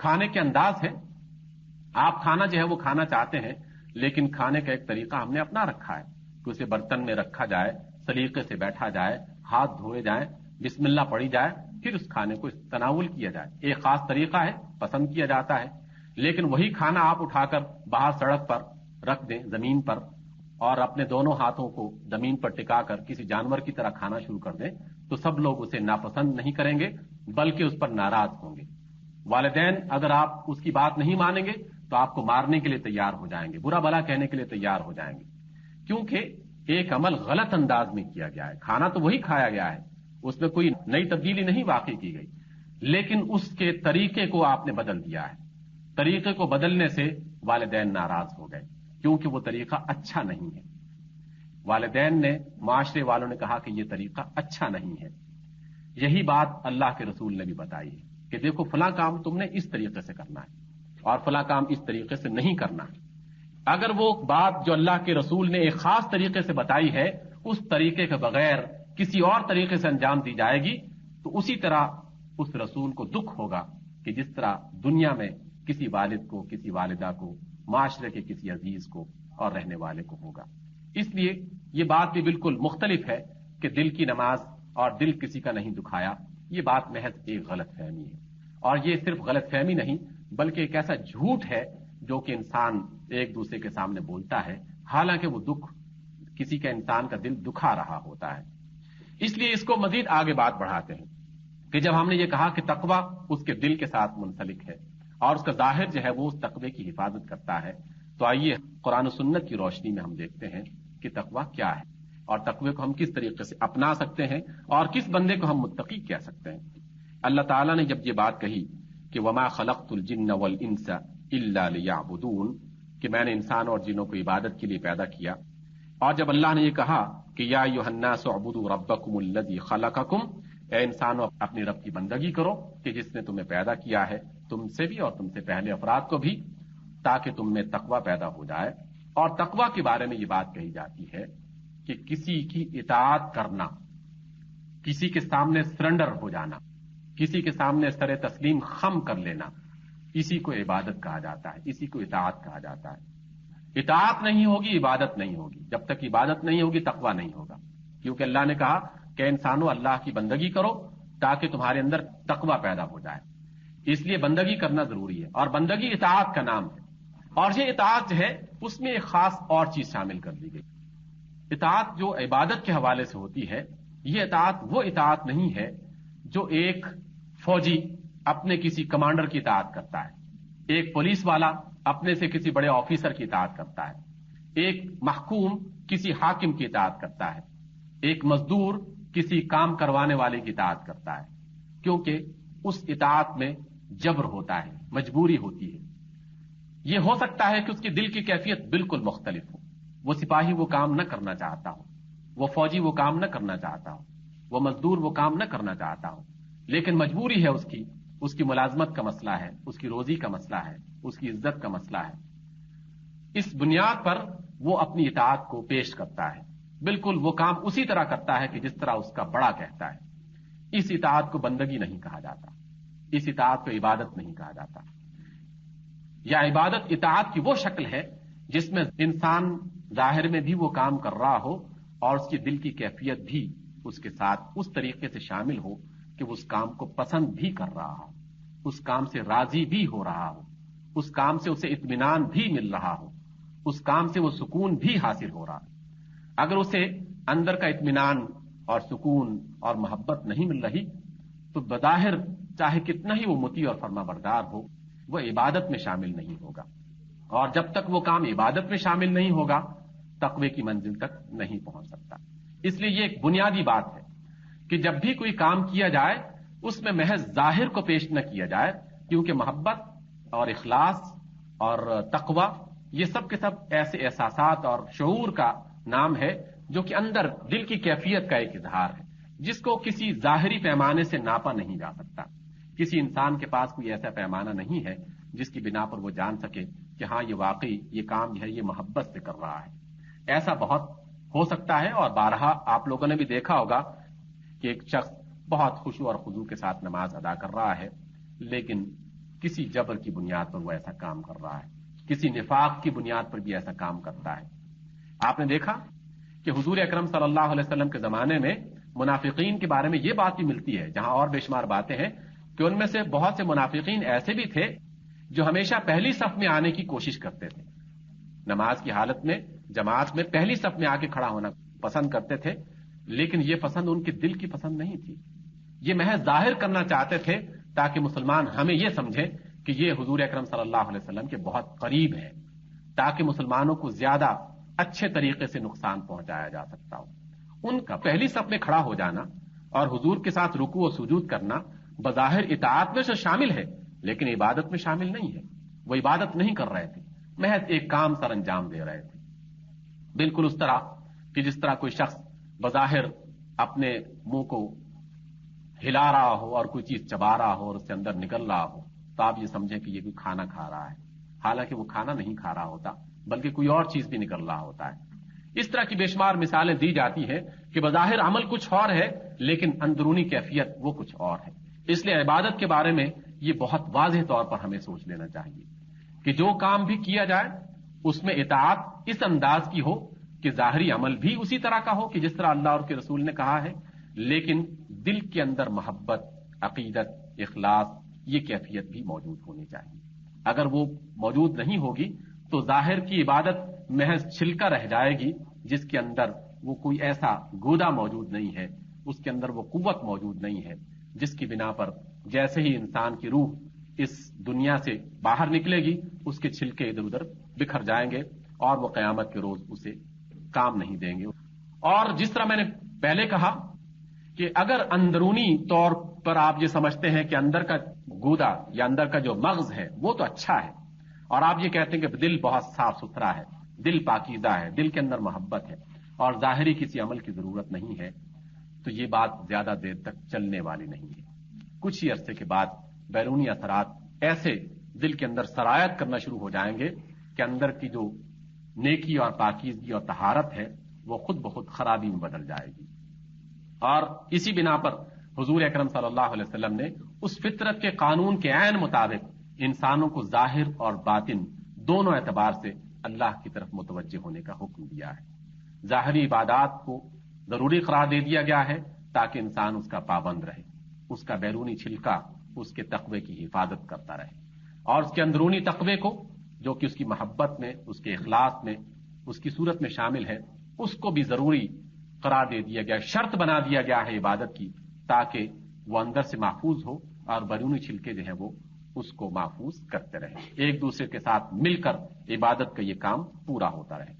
A: کھانے کے انداز ہے. آپ کھانا جو ہے وہ کھانا چاہتے ہیں، لیکن کھانے کا ایک طریقہ ہم نے اپنا رکھا ہے کہ اسے برتن میں رکھا جائے، سلیقے سے بیٹھا جائے، ہاتھ دھوئے جائیں، بسم اللہ پڑھی جائے، پھر اس کھانے کو تناول کیا جائے. ایک خاص طریقہ ہے، پسند کیا جاتا ہے. لیکن وہی کھانا آپ اٹھا کر باہر سڑک پر رکھ دیں، زمین پر، اور اپنے دونوں ہاتھوں کو زمین پر ٹکا کر کسی جانور کی طرح کھانا شروع کر دیں تو سب لوگ اسے ناپسند نہیں کریں گے بلکہ اس پر ناراض ہوں گے. والدین اگر آپ اس کی بات نہیں مانیں گے تو آپ کو مارنے کے لیے تیار ہو جائیں گے، برا بھلا کہنے کے لیے تیار ہو جائیں گے، کیونکہ ایک عمل غلط انداز میں کیا گیا ہے. کھانا تو وہی کھایا گیا ہے، اس میں کوئی نئی تبدیلی نہیں واقع کی گئی، لیکن اس کے طریقے کو آپ نے بدل دیا ہے. طریقے کو بدلنے سے والدین ناراض ہو گئے کیونکہ وہ طریقہ اچھا نہیں ہے. والدین نے، معاشرے والوں نے کہا کہ یہ طریقہ اچھا نہیں ہے. یہی بات اللہ کے رسول نے بھی بتائی ہے کہ دیکھو فلاں کام تم نے اس طریقے سے کرنا ہے اور فلاں کام اس طریقے سے نہیں کرنا. اگر وہ بات جو اللہ کے رسول نے ایک خاص طریقے سے بتائی ہے اس طریقے کے بغیر کسی اور طریقے سے انجام دی جائے گی تو اسی طرح اس رسول کو دکھ ہوگا کہ جس طرح دنیا میں کسی والد کو، کسی والدہ کو، معاشرے کے کسی عزیز کو اور رہنے والے کو ہوگا. اس لیے یہ بات بھی بالکل مختلف ہے کہ دل کی نماز اور دل کسی کا نہیں دکھایا. یہ بات محض ایک غلط فہمی ہے، اور یہ صرف غلط فہمی نہیں بلکہ ایک ایسا جھوٹ ہے جو کہ انسان ایک دوسرے کے سامنے بولتا ہے حالانکہ وہ دکھ کسی کا، انسان کا دل دکھا رہا ہوتا ہے. اس لیے اس کو مزید آگے بات بڑھاتے ہیں کہ جب ہم نے یہ کہا کہ تقوی اس کے دل کے ساتھ منسلک ہے اور اس کا ظاہر جو ہے وہ اس تقوی کی حفاظت کرتا ہے، تو آئیے قرآن و سنت کی روشنی میں ہم دیکھتے ہیں کہ تقوی کیا ہے اور تقوی کو ہم کس طریقے سے اپنا سکتے ہیں اور کس بندے کو ہم متقی کہہ سکتے ہیں. اللہ تعالیٰ نے جب یہ بات کہی کہ وما خلقت الجن والانس الا لیعبدون، کہ میں نے انسان اور جنوں کو عبادت کے لیے پیدا کیا، اور جب اللہ نے یہ کہا کہ یا ایھا الناس اعبدوا ربکم الذی خلقکم، اے انسانوں اپنی رب کی بندگی کرو کہ جس نے تمہیں پیدا کیا ہے، تم سے بھی اور تم سے پہلے افراد کو بھی، تاکہ تم میں تقوی پیدا ہو جائے. اور تقوی کے بارے میں یہ بات کہی جاتی ہے کہ کسی کی اطاعت کرنا، کسی کے سامنے سرنڈر ہو جانا، کسی کے سامنے سر تسلیم خم کر لینا، اسی کو عبادت کہا جاتا ہے، اسی کو اطاعت کہا جاتا ہے. اطاعت نہیں ہوگی عبادت نہیں ہوگی. جب تک عبادت نہیں ہوگی تقوی نہیں ہوگا، کیونکہ اللہ نے کہا کہ انسانوں اللہ کی بندگی کرو تاکہ تمہارے اندر تقوی پیدا ہو جائے. اس لیے بندگی کرنا ضروری ہے، اور بندگی اطاعت کا نام ہے. اور یہ اطاعت جو ہے اس میں ایک خاص اور چیز شامل کر دی گئی. اطاعت جو عبادت کے حوالے سے ہوتی ہے، یہ اطاعت وہ اطاعت نہیں ہے جو ایک فوجی اپنے کسی کمانڈر کی اطاعت کرتا ہے، ایک پولیس والا اپنے سے کسی بڑے آفیسر کی اطاعت کرتا ہے، ایک محکوم کسی حاکم کی اطاعت کرتا ہے، ایک مزدور کسی کام کروانے والے کی اطاعت کرتا ہے، کیونکہ اس اطاعت میں جبر ہوتا ہے، مجبوری ہوتی ہے. یہ ہو سکتا ہے کہ اس کی دل کی کیفیت بالکل مختلف ہو، وہ سپاہی وہ کام نہ کرنا چاہتا ہو، وہ فوجی وہ کام نہ کرنا چاہتا ہو، وہ مزدور وہ کام نہ کرنا چاہتا ہو، لیکن مجبوری ہے اس کی ملازمت کا مسئلہ ہے، اس کی روزی کا مسئلہ ہے، اس کی عزت کا مسئلہ ہے. اس بنیاد پر وہ اپنی اطاعت کو پیش کرتا ہے، بالکل وہ کام اسی طرح کرتا ہے کہ جس طرح اس کا بڑا کہتا ہے. اس اطاعت کو بندگی نہیں کہا جاتا، اس اطاعت کو عبادت نہیں کہا جاتا. یا عبادت اطاعت کی وہ شکل ہے جس میں انسان ظاہر میں بھی وہ کام کر رہا ہو اور اس کی دل کی کیفیت بھی اس کے ساتھ اس طریقے سے شامل ہو کہ وہ اس کام کو پسند بھی کر رہا ہو، اس کام سے راضی بھی ہو رہا ہو، اس کام سے اسے اطمینان بھی مل رہا ہو، اس کام سے وہ سکون بھی حاصل ہو رہا ہے. اگر اسے اندر کا اطمینان اور سکون اور محبت نہیں مل رہی تو بظاہر چاہے کتنا ہی وہ مطیع اور فرما بردار ہو، وہ عبادت میں شامل نہیں ہوگا. اور جب تک وہ کام عبادت میں شامل نہیں ہوگا تقوی کی منزل تک نہیں پہنچ سکتا. اس لیے یہ ایک بنیادی بات ہے کہ جب بھی کوئی کام کیا جائے اس میں محض ظاہر کو پیش نہ کیا جائے، کیونکہ محبت اور اخلاص اور تقوی یہ سب کے سب ایسے احساسات اور شعور کا نام ہے جو کہ اندر دل کی کیفیت کا ایک اظہار ہے، جس کو کسی ظاہری پیمانے سے ناپا نہیں جا سکتا. کسی انسان کے پاس کوئی ایسا پیمانہ نہیں ہے جس کی بنا پر وہ جان سکے کہ ہاں یہ واقعی یہ کام جو ہے یہ محبت سے کر رہا ہے. ایسا بہت ہو سکتا ہے، اور بارہا آپ لوگوں نے بھی دیکھا ہوگا کہ ایک شخص بہت خشوع اور خضوع کے ساتھ نماز ادا کر رہا ہے، لیکن کسی جبر کی بنیاد پر وہ ایسا کام کر رہا ہے، کسی نفاق کی بنیاد پر بھی ایسا کام کرتا ہے۔ آپ نے دیکھا کہ حضور اکرم صلی اللہ علیہ وسلم کے زمانے میں منافقین کے بارے میں یہ بات بھی ملتی ہے، جہاں اور بے شمار باتیں ہیں، کہ ان میں سے بہت سے منافقین ایسے بھی تھے جو ہمیشہ پہلی صف میں آنے کی کوشش کرتے تھے، نماز کی حالت میں جماعت میں پہلی صف میں آ کے کھڑا ہونا پسند کرتے تھے، لیکن یہ پسند ان کے دل کی پسند نہیں تھی، یہ محض ظاہر کرنا چاہتے تھے تاکہ مسلمان ہمیں یہ سمجھیں کہ یہ حضور اکرم صلی اللہ علیہ وسلم کے بہت قریب ہیں، تاکہ مسلمانوں کو زیادہ اچھے طریقے سے نقصان پہنچایا جا سکتا ہو۔ ان کا پہلی صف میں کھڑا ہو جانا اور حضور کے ساتھ رکوع و سجود کرنا بظاہر اطاعت میں سے شامل ہے، لیکن عبادت میں شامل نہیں ہے، وہ عبادت نہیں کر رہے تھے، محض ایک کام سر انجام دے رہے تھے، بالکل اس طرح کہ جس طرح کوئی شخص بظاہر اپنے منہ کو ہلا رہا ہو اور کوئی چیز چبا رہا ہو اور اس سے اندر نکل رہا ہو تو آپ یہ سمجھیں کہ یہ کوئی کھانا کھا رہا ہے، حالانکہ وہ کھانا نہیں کھا رہا ہوتا بلکہ کوئی اور چیز بھی نکل رہا ہوتا ہے۔ اس طرح کی بے شمار مثالیں دی جاتی ہیں کہ بظاہر عمل کچھ اور ہے لیکن اندرونی کیفیت وہ کچھ اور ہے۔ اس لیے عبادت کے بارے میں یہ بہت واضح طور پر ہمیں سوچ لینا چاہیے کہ جو کام بھی کیا جائے اس میں اطاعت اس انداز کی ہو کہ ظاہری عمل بھی اسی طرح کا ہو کہ جس طرح اللہ اور کے رسول نے کہا ہے، لیکن دل کے اندر محبت، عقیدت، اخلاص یہ کیفیت بھی موجود ہونی چاہیے۔ اگر وہ موجود نہیں ہوگی تو ظاہر کی عبادت محض چھلکا رہ جائے گی جس کے اندر وہ کوئی ایسا گودا موجود نہیں ہے، اس کے اندر وہ قوت موجود نہیں ہے جس کی بنا پر جیسے ہی انسان کی روح اس دنیا سے باہر نکلے گی اس کے چھلکے ادھر ادھر بکھر جائیں گے اور وہ قیامت کے روز اسے کام نہیں دیں گے۔ اور جس طرح میں نے پہلے کہا کہ اگر اندرونی طور پر آپ یہ سمجھتے ہیں کہ اندر کا گودا یا اندر کا جو مغز ہے وہ تو اچھا ہے، اور آپ یہ کہتے ہیں کہ دل بہت صاف ستھرا ہے، دل پاکیزہ ہے، دل کے اندر محبت ہے اور ظاہری کسی عمل کی ضرورت نہیں ہے، تو یہ بات زیادہ دیر تک چلنے والی نہیں ہے۔ کچھ ہی عرصے کے بعد بیرونی اثرات ایسے دل کے اندر سرایت کرنا شروع ہو جائیں گے کہ اندر کی جو نیکی اور پاکیزگی اور طہارت ہے وہ خود بخود خرابی میں بدل جائے گی۔ اور اسی بنا پر حضور اکرم صلی اللہ علیہ وسلم نے اس فطرت کے قانون کے عین مطابق انسانوں کو ظاہر اور باطن دونوں اعتبار سے اللہ کی طرف متوجہ ہونے کا حکم دیا ہے۔ ظاہری عبادات کو ضروری قرار دے دیا گیا ہے تاکہ انسان اس کا پابند رہے، اس کا بیرونی چھلکا اس کے تقوی کی حفاظت کرتا رہے، اور اس کے اندرونی تقوی کو جو کہ اس کی محبت میں، اس کے اخلاص میں، اس کی صورت میں شامل ہے، اس کو بھی ضروری قرار دے دیا گیا، شرط بنا دیا گیا ہے عبادت کی، تاکہ وہ اندر سے محفوظ ہو اور بیرونی چھلکے جو ہیں وہ اس کو محفوظ کرتے رہے، ایک دوسرے کے ساتھ مل کر عبادت کا یہ کام پورا ہوتا رہے۔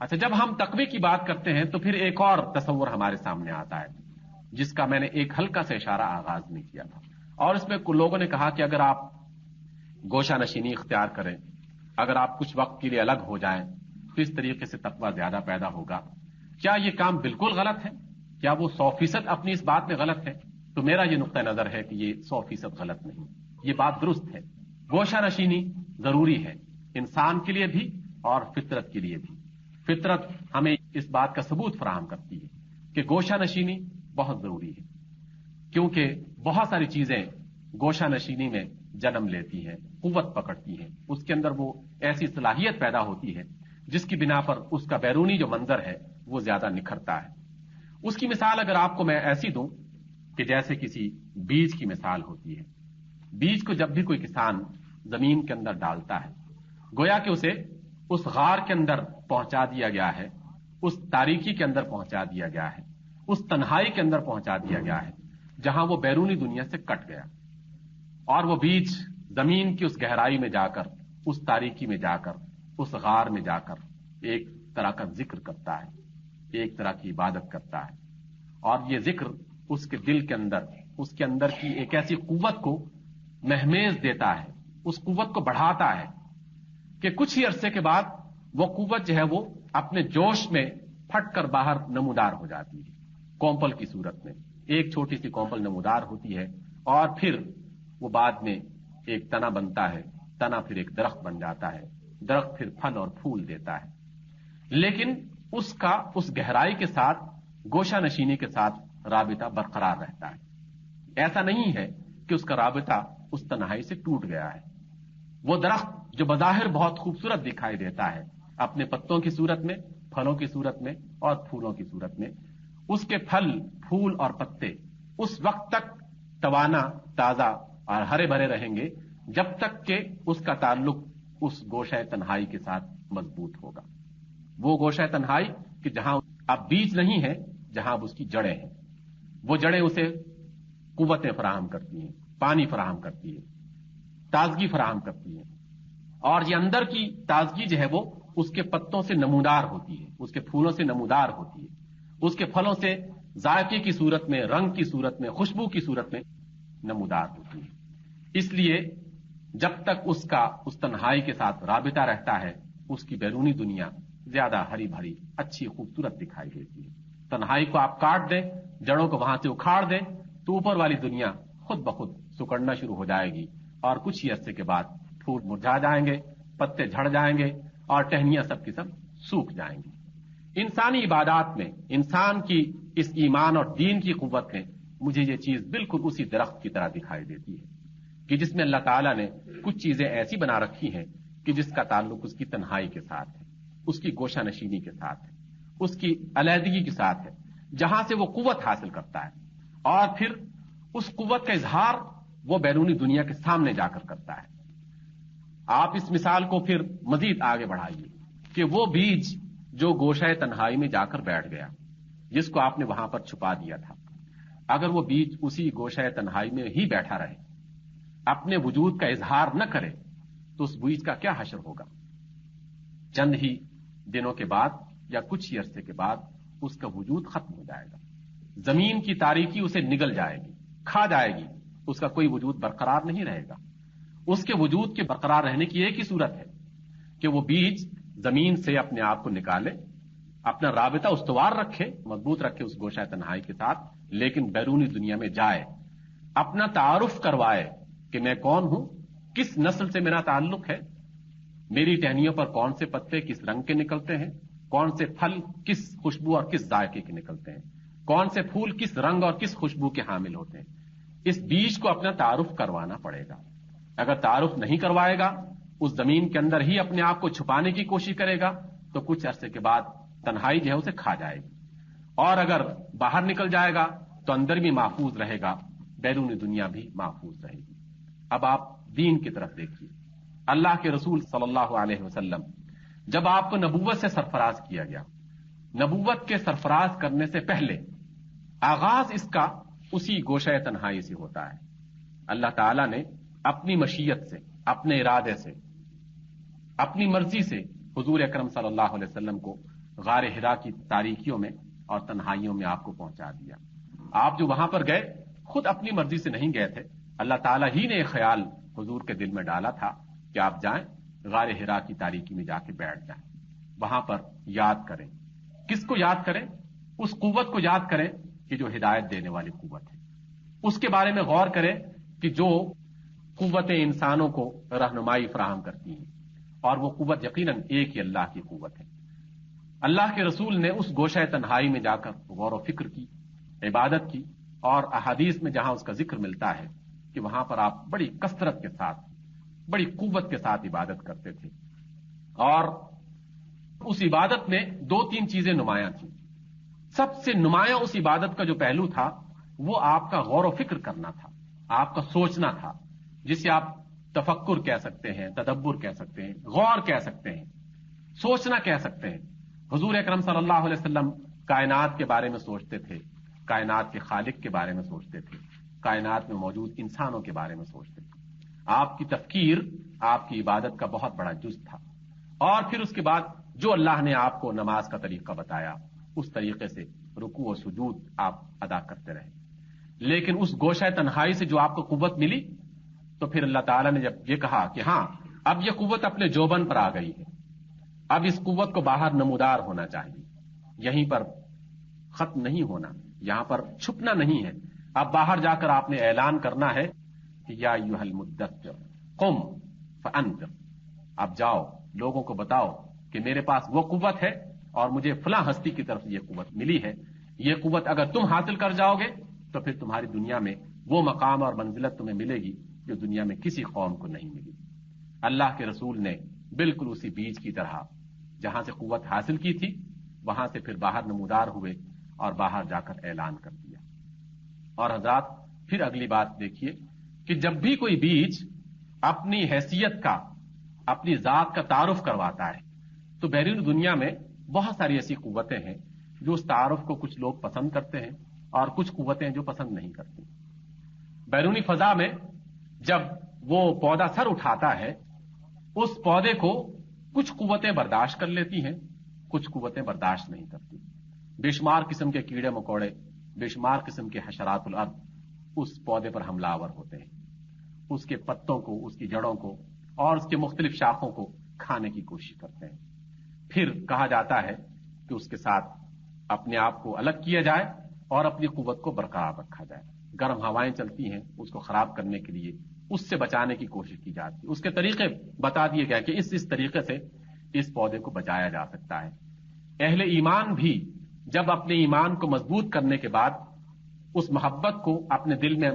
A: اچھا، جب ہم تقوی کی بات کرتے ہیں تو پھر ایک اور تصور ہمارے سامنے آتا ہے جس کا میں نے ایک ہلکا سا اشارہ آغاز میں کیا تھا، اور اس میں کچھ لوگوں نے کہا کہ اگر آپ گوشہ نشینی اختیار کریں، اگر آپ کچھ وقت کے لیے الگ ہو جائیں تو اس طریقے سے تقوی زیادہ پیدا ہوگا۔ کیا یہ کام بالکل غلط ہے؟ کیا وہ 100% اپنی اس بات میں غلط ہے؟ تو میرا یہ نقطہ نظر ہے کہ یہ 100% غلط نہیں، یہ بات درست ہے۔ گوشہ نشینی ضروری ہے انسان کے لیے بھی اور فطرت کے لیے بھی۔ فطرت ہمیں اس بات کا ثبوت فراہم کرتی ہے کہ گوشہ نشینی بہت ضروری ہے، کیونکہ بہت ساری چیزیں گوشہ نشینی میں جنم لیتی ہیں، قوت پکڑتی ہیں، اس کے اندر وہ ایسی صلاحیت پیدا ہوتی ہے جس کی بنا پر اس کا بیرونی جو منظر ہے وہ زیادہ نکھرتا ہے۔ اس کی مثال اگر آپ کو میں ایسی دوں کہ جیسے کسی بیج کی مثال ہوتی ہے، بیج کو جب بھی کوئی کسان زمین کے اندر ڈالتا ہے گویا کہ اسے اس غار کے اندر پہنچا دیا گیا ہے، اس تاریکی کے اندر پہنچا دیا گیا ہے، اس تنہائی کے اندر پہنچا دیا گیا ہے جہاں وہ بیرونی دنیا سے کٹ گیا، اور وہ بیج زمین کی اس گہرائی میں جا کر، اس تاریکی میں جا کر، اس غار میں جا کر ایک طرح کا ذکر کرتا ہے، ایک طرح کی عبادت کرتا ہے، اور یہ ذکر اس کے دل کے اندر، اس کے اندر کی ایک ایسی قوت کو مہمیز دیتا ہے، اس قوت کو بڑھاتا ہے کہ کچھ ہی عرصے کے بعد وہ قوت جو ہے وہ اپنے جوش میں پھٹ کر باہر نمودار ہو جاتی ہے، کومپل کی صورت میں ایک چھوٹی سی کومپل نمودار ہوتی ہے، اور پھر وہ بعد میں ایک تنا بنتا ہے، تنا پھر ایک درخت بن جاتا ہے، درخت پھر پھل اور پھول دیتا ہے، لیکن اس کا اس گہرائی کے ساتھ، گوشہ نشینی کے ساتھ رابطہ برقرار رہتا ہے۔ ایسا نہیں ہے کہ اس کا رابطہ اس تنہائی سے ٹوٹ گیا ہے۔ وہ درخت جو بظاہر بہت خوبصورت دکھائی دیتا ہے اپنے پتوں کی صورت میں، پھلوں کی صورت میں اور پھولوں کی صورت میں، اس کے پھل، پھول اور پتے اس وقت تک توانا، تازہ اور ہرے بھرے رہیں گے جب تک کہ اس کا تعلق اس گوشہ تنہائی کے ساتھ مضبوط ہوگا۔ وہ گوشہ تنہائی کہ جہاں اب بیج نہیں ہے، جہاں اب اس کی جڑیں ہیں، وہ جڑیں اسے قوتیں فراہم کرتی ہیں، پانی فراہم کرتی ہے، تازگی فراہم کرتی ہے، اور یہ اندر کی تازگی جو ہے وہ اس کے پتوں سے نمودار ہوتی ہے، اس کے پھولوں سے نمودار ہوتی ہے، اس کے پھلوں سے ذائقے کی صورت میں، رنگ کی صورت میں، خوشبو کی صورت میں نمودار ہوتی ہے۔ اس لیے جب تک اس کا اس تنہائی کے ساتھ رابطہ رہتا ہے، اس کی بیرونی دنیا زیادہ ہری بھری، اچھی، خوبصورت دکھائی دیتی ہے۔ تنہائی کو آپ کاٹ دیں، جڑوں کو وہاں سے اکھاڑ دیں تو اوپر والی دنیا خود بخود سکڑنا شروع ہو جائے گی، اور کچھ ہی عرصے کے بعد پھول مرجھا جائیں گے، پتے جھڑ جائیں گے اور ٹہنیاں سب کی سب سوکھ جائیں گی۔ انسانی عبادات میں انسان کی اس ایمان اور دین کی قوت میں مجھے یہ چیز بالکل اسی درخت کی طرح دکھائی دیتی ہے کہ جس میں اللہ تعالیٰ نے کچھ چیزیں ایسی بنا رکھی ہیں کہ جس کا تعلق اس کی تنہائی کے ساتھ ہے، اس کی گوشہ نشینی کے ساتھ ہے، اس کی علیحدگی کے ساتھ ہے، جہاں سے وہ قوت حاصل کرتا ہے، اور پھر اس قوت کا اظہار وہ بیرونی دنیا کے سامنے جا کر کرتا ہے۔ آپ اس مثال کو پھر مزید آگے بڑھائیے کہ وہ بیج جو گوشہ تنہائی میں جا کر بیٹھ گیا، جس کو آپ نے وہاں پر چھپا دیا تھا، اگر وہ بیج اسی گوشہ تنہائی میں ہی بیٹھا رہے، اپنے وجود کا اظہار نہ کرے، تو اس بیج کا کیا حشر ہوگا؟ چند ہی دنوں کے بعد یا کچھ ہی عرصے کے بعد اس کا وجود ختم ہو جائے گا، زمین کی تاریکی اسے نگل جائے گی، کھا جائے گی، اس کا کوئی وجود برقرار نہیں رہے گا۔ اس کے وجود کے برقرار رہنے کی ایک ہی صورت ہے کہ وہ بیج زمین سے اپنے آپ کو نکالے، اپنا رابطہ استوار رکھے، مضبوط رکھے اس گوشہ تنہائی کے ساتھ، لیکن بیرونی دنیا میں جائے، اپنا تعارف کروائے کہ میں کون ہوں، کس نسل سے میرا تعلق ہے، میری ٹہنیوں پر کون سے پتے کس رنگ کے نکلتے ہیں، کون سے پھل کس خوشبو اور کس ذائقے کے نکلتے ہیں، کون سے پھول کس رنگ اور کس خوشبو کے حامل ہوتے ہیں۔ اس بیج کو اپنا تعارف کروانا پڑے گا۔ اگر تعارف نہیں کروائے گا، اس زمین کے اندر ہی اپنے آپ کو چھپانے کی کوشش کرے گا، تو کچھ عرصے کے بعد تنہائی جو ہے اسے کھا جائے گی، اور اگر باہر نکل جائے گا تو اندر بھی محفوظ رہے گا، بیرونی دنیا بھی محفوظ رہے گی۔ اب آپ دین کی طرف دیکھیے، اللہ کے رسول صلی اللہ علیہ وسلم جب آپ کو نبوت سے سرفراز کیا گیا، نبوت کے سرفراز کرنے سے پہلے آغاز اس کا اسی گوشہ تنہائی سے ہوتا ہے۔ اللہ تعالیٰ نے اپنی مشیت سے، اپنے ارادے سے، اپنی مرضی سے حضور اکرم صلی اللہ علیہ وسلم کو غار حرا کی تاریکیوں میں اور تنہائیوں میں آپ کو پہنچا دیا۔ آپ جو وہاں پر گئے خود اپنی مرضی سے نہیں گئے تھے، اللہ تعالیٰ ہی نے ایک خیال حضور کے دل میں ڈالا تھا کہ آپ جائیں، غار حرا کی تاریکی میں جا کے بیٹھ جائیں، وہاں پر یاد کریں۔ کس کو یاد کریں؟ اس قوت کو یاد کریں کہ جو ہدایت دینے والی قوت ہے، اس کے بارے میں غور کریں کہ جو قوتیں انسانوں کو رہنمائی فراہم کرتی ہیں، اور وہ قوت یقیناً ایک ہی اللہ کی قوت ہے۔ اللہ کے رسول نے اس گوشہ تنہائی میں جا کر غور و فکر کی، عبادت کی، اور احادیث میں جہاں اس کا ذکر ملتا ہے کہ وہاں پر آپ بڑی کثرت کے ساتھ، بڑی قوت کے ساتھ عبادت کرتے تھے، اور اس عبادت میں دو تین چیزیں نمایاں تھیں۔ سب سے نمایاں اس عبادت کا جو پہلو تھا وہ آپ کا غور و فکر کرنا تھا، آپ کا سوچنا تھا، جسے آپ تفکر کہہ سکتے ہیں، تدبر کہہ سکتے ہیں، غور کہہ سکتے ہیں، سوچنا کہہ سکتے ہیں۔ حضور اکرم صلی اللہ علیہ وسلم کائنات کے بارے میں سوچتے تھے، کائنات کے خالق کے بارے میں سوچتے تھے، کائنات میں موجود انسانوں کے بارے میں سوچتے تھے۔ آپ کی تفکیر آپ کی عبادت کا بہت بڑا جز تھا، اور پھر اس کے بعد جو اللہ نے آپ کو نماز کا طریقہ بتایا اس طریقے سے رکوع و سجود آپ ادا کرتے رہے۔ لیکن اس گوشہ تنہائی سے جو آپ کو قوت ملی، تو پھر اللہ تعالیٰ نے جب یہ کہا کہ ہاں اب یہ قوت اپنے جوبن پر آ گئی ہے، اب اس قوت کو باہر نمودار ہونا چاہیے، یہیں پر ختم نہیں ہونا، یہاں پر چھپنا نہیں ہے، اب باہر جا کر آپ نے اعلان کرنا ہے کہ یا ایھا المدثر قم فانذر، اب جاؤ لوگوں کو بتاؤ کہ میرے پاس وہ قوت ہے اور مجھے فلاں ہستی کی طرف یہ قوت ملی ہے، یہ قوت اگر تم حاصل کر جاؤ گے تو پھر تمہاری دنیا میں وہ مقام اور منزلت تمہیں ملے گی جو دنیا میں کسی قوم کو نہیں ملی۔ اللہ کے رسول نے بالکل اسی بیج کی طرح جہاں سے قوت حاصل کی تھی وہاں سے پھر باہر نمودار ہوئے اور باہر جا کر اعلان کر دیا۔ اور حضرات پھر اگلی بات دیکھیے کہ جب بھی کوئی بیج اپنی حیثیت کا، اپنی ذات کا تعارف کرواتا ہے تو بیرون دنیا میں بہت ساری ایسی قوتیں ہیں جو اس تعارف کو کچھ لوگ پسند کرتے ہیں اور کچھ قوتیں جو پسند نہیں کرتی۔ بیرونی فضا میں جب وہ پودا سر اٹھاتا ہے اس پودے کو کچھ قوتیں برداشت کر لیتی ہیں، کچھ قوتیں برداشت نہیں کرتی۔ بے شمار قسم کے کیڑے مکوڑے، بے شمار قسم کے حشرات الارض اس پودے پر حملہ آور ہوتے ہیں، اس کے پتوں کو، اس کی جڑوں کو اور اس کے مختلف شاخوں کو کھانے کی کوشش کرتے ہیں۔ پھر کہا جاتا ہے کہ اس کے ساتھ اپنے آپ کو الگ کیا جائے اور اپنی قوت کو برقرار رکھا جائے۔ گرم ہوائیں چلتی ہیں اس کو خراب کرنے کے لیے، اس سے بچانے کی کوشش کی جاتی ہے۔ اس کے طریقے بتا دیے گئے کہ اس طریقے سے اس پودے کو بچایا جا سکتا ہے۔ اہل ایمان بھی جب اپنے ایمان کو مضبوط کرنے کے بعد، اس محبت کو اپنے دل میں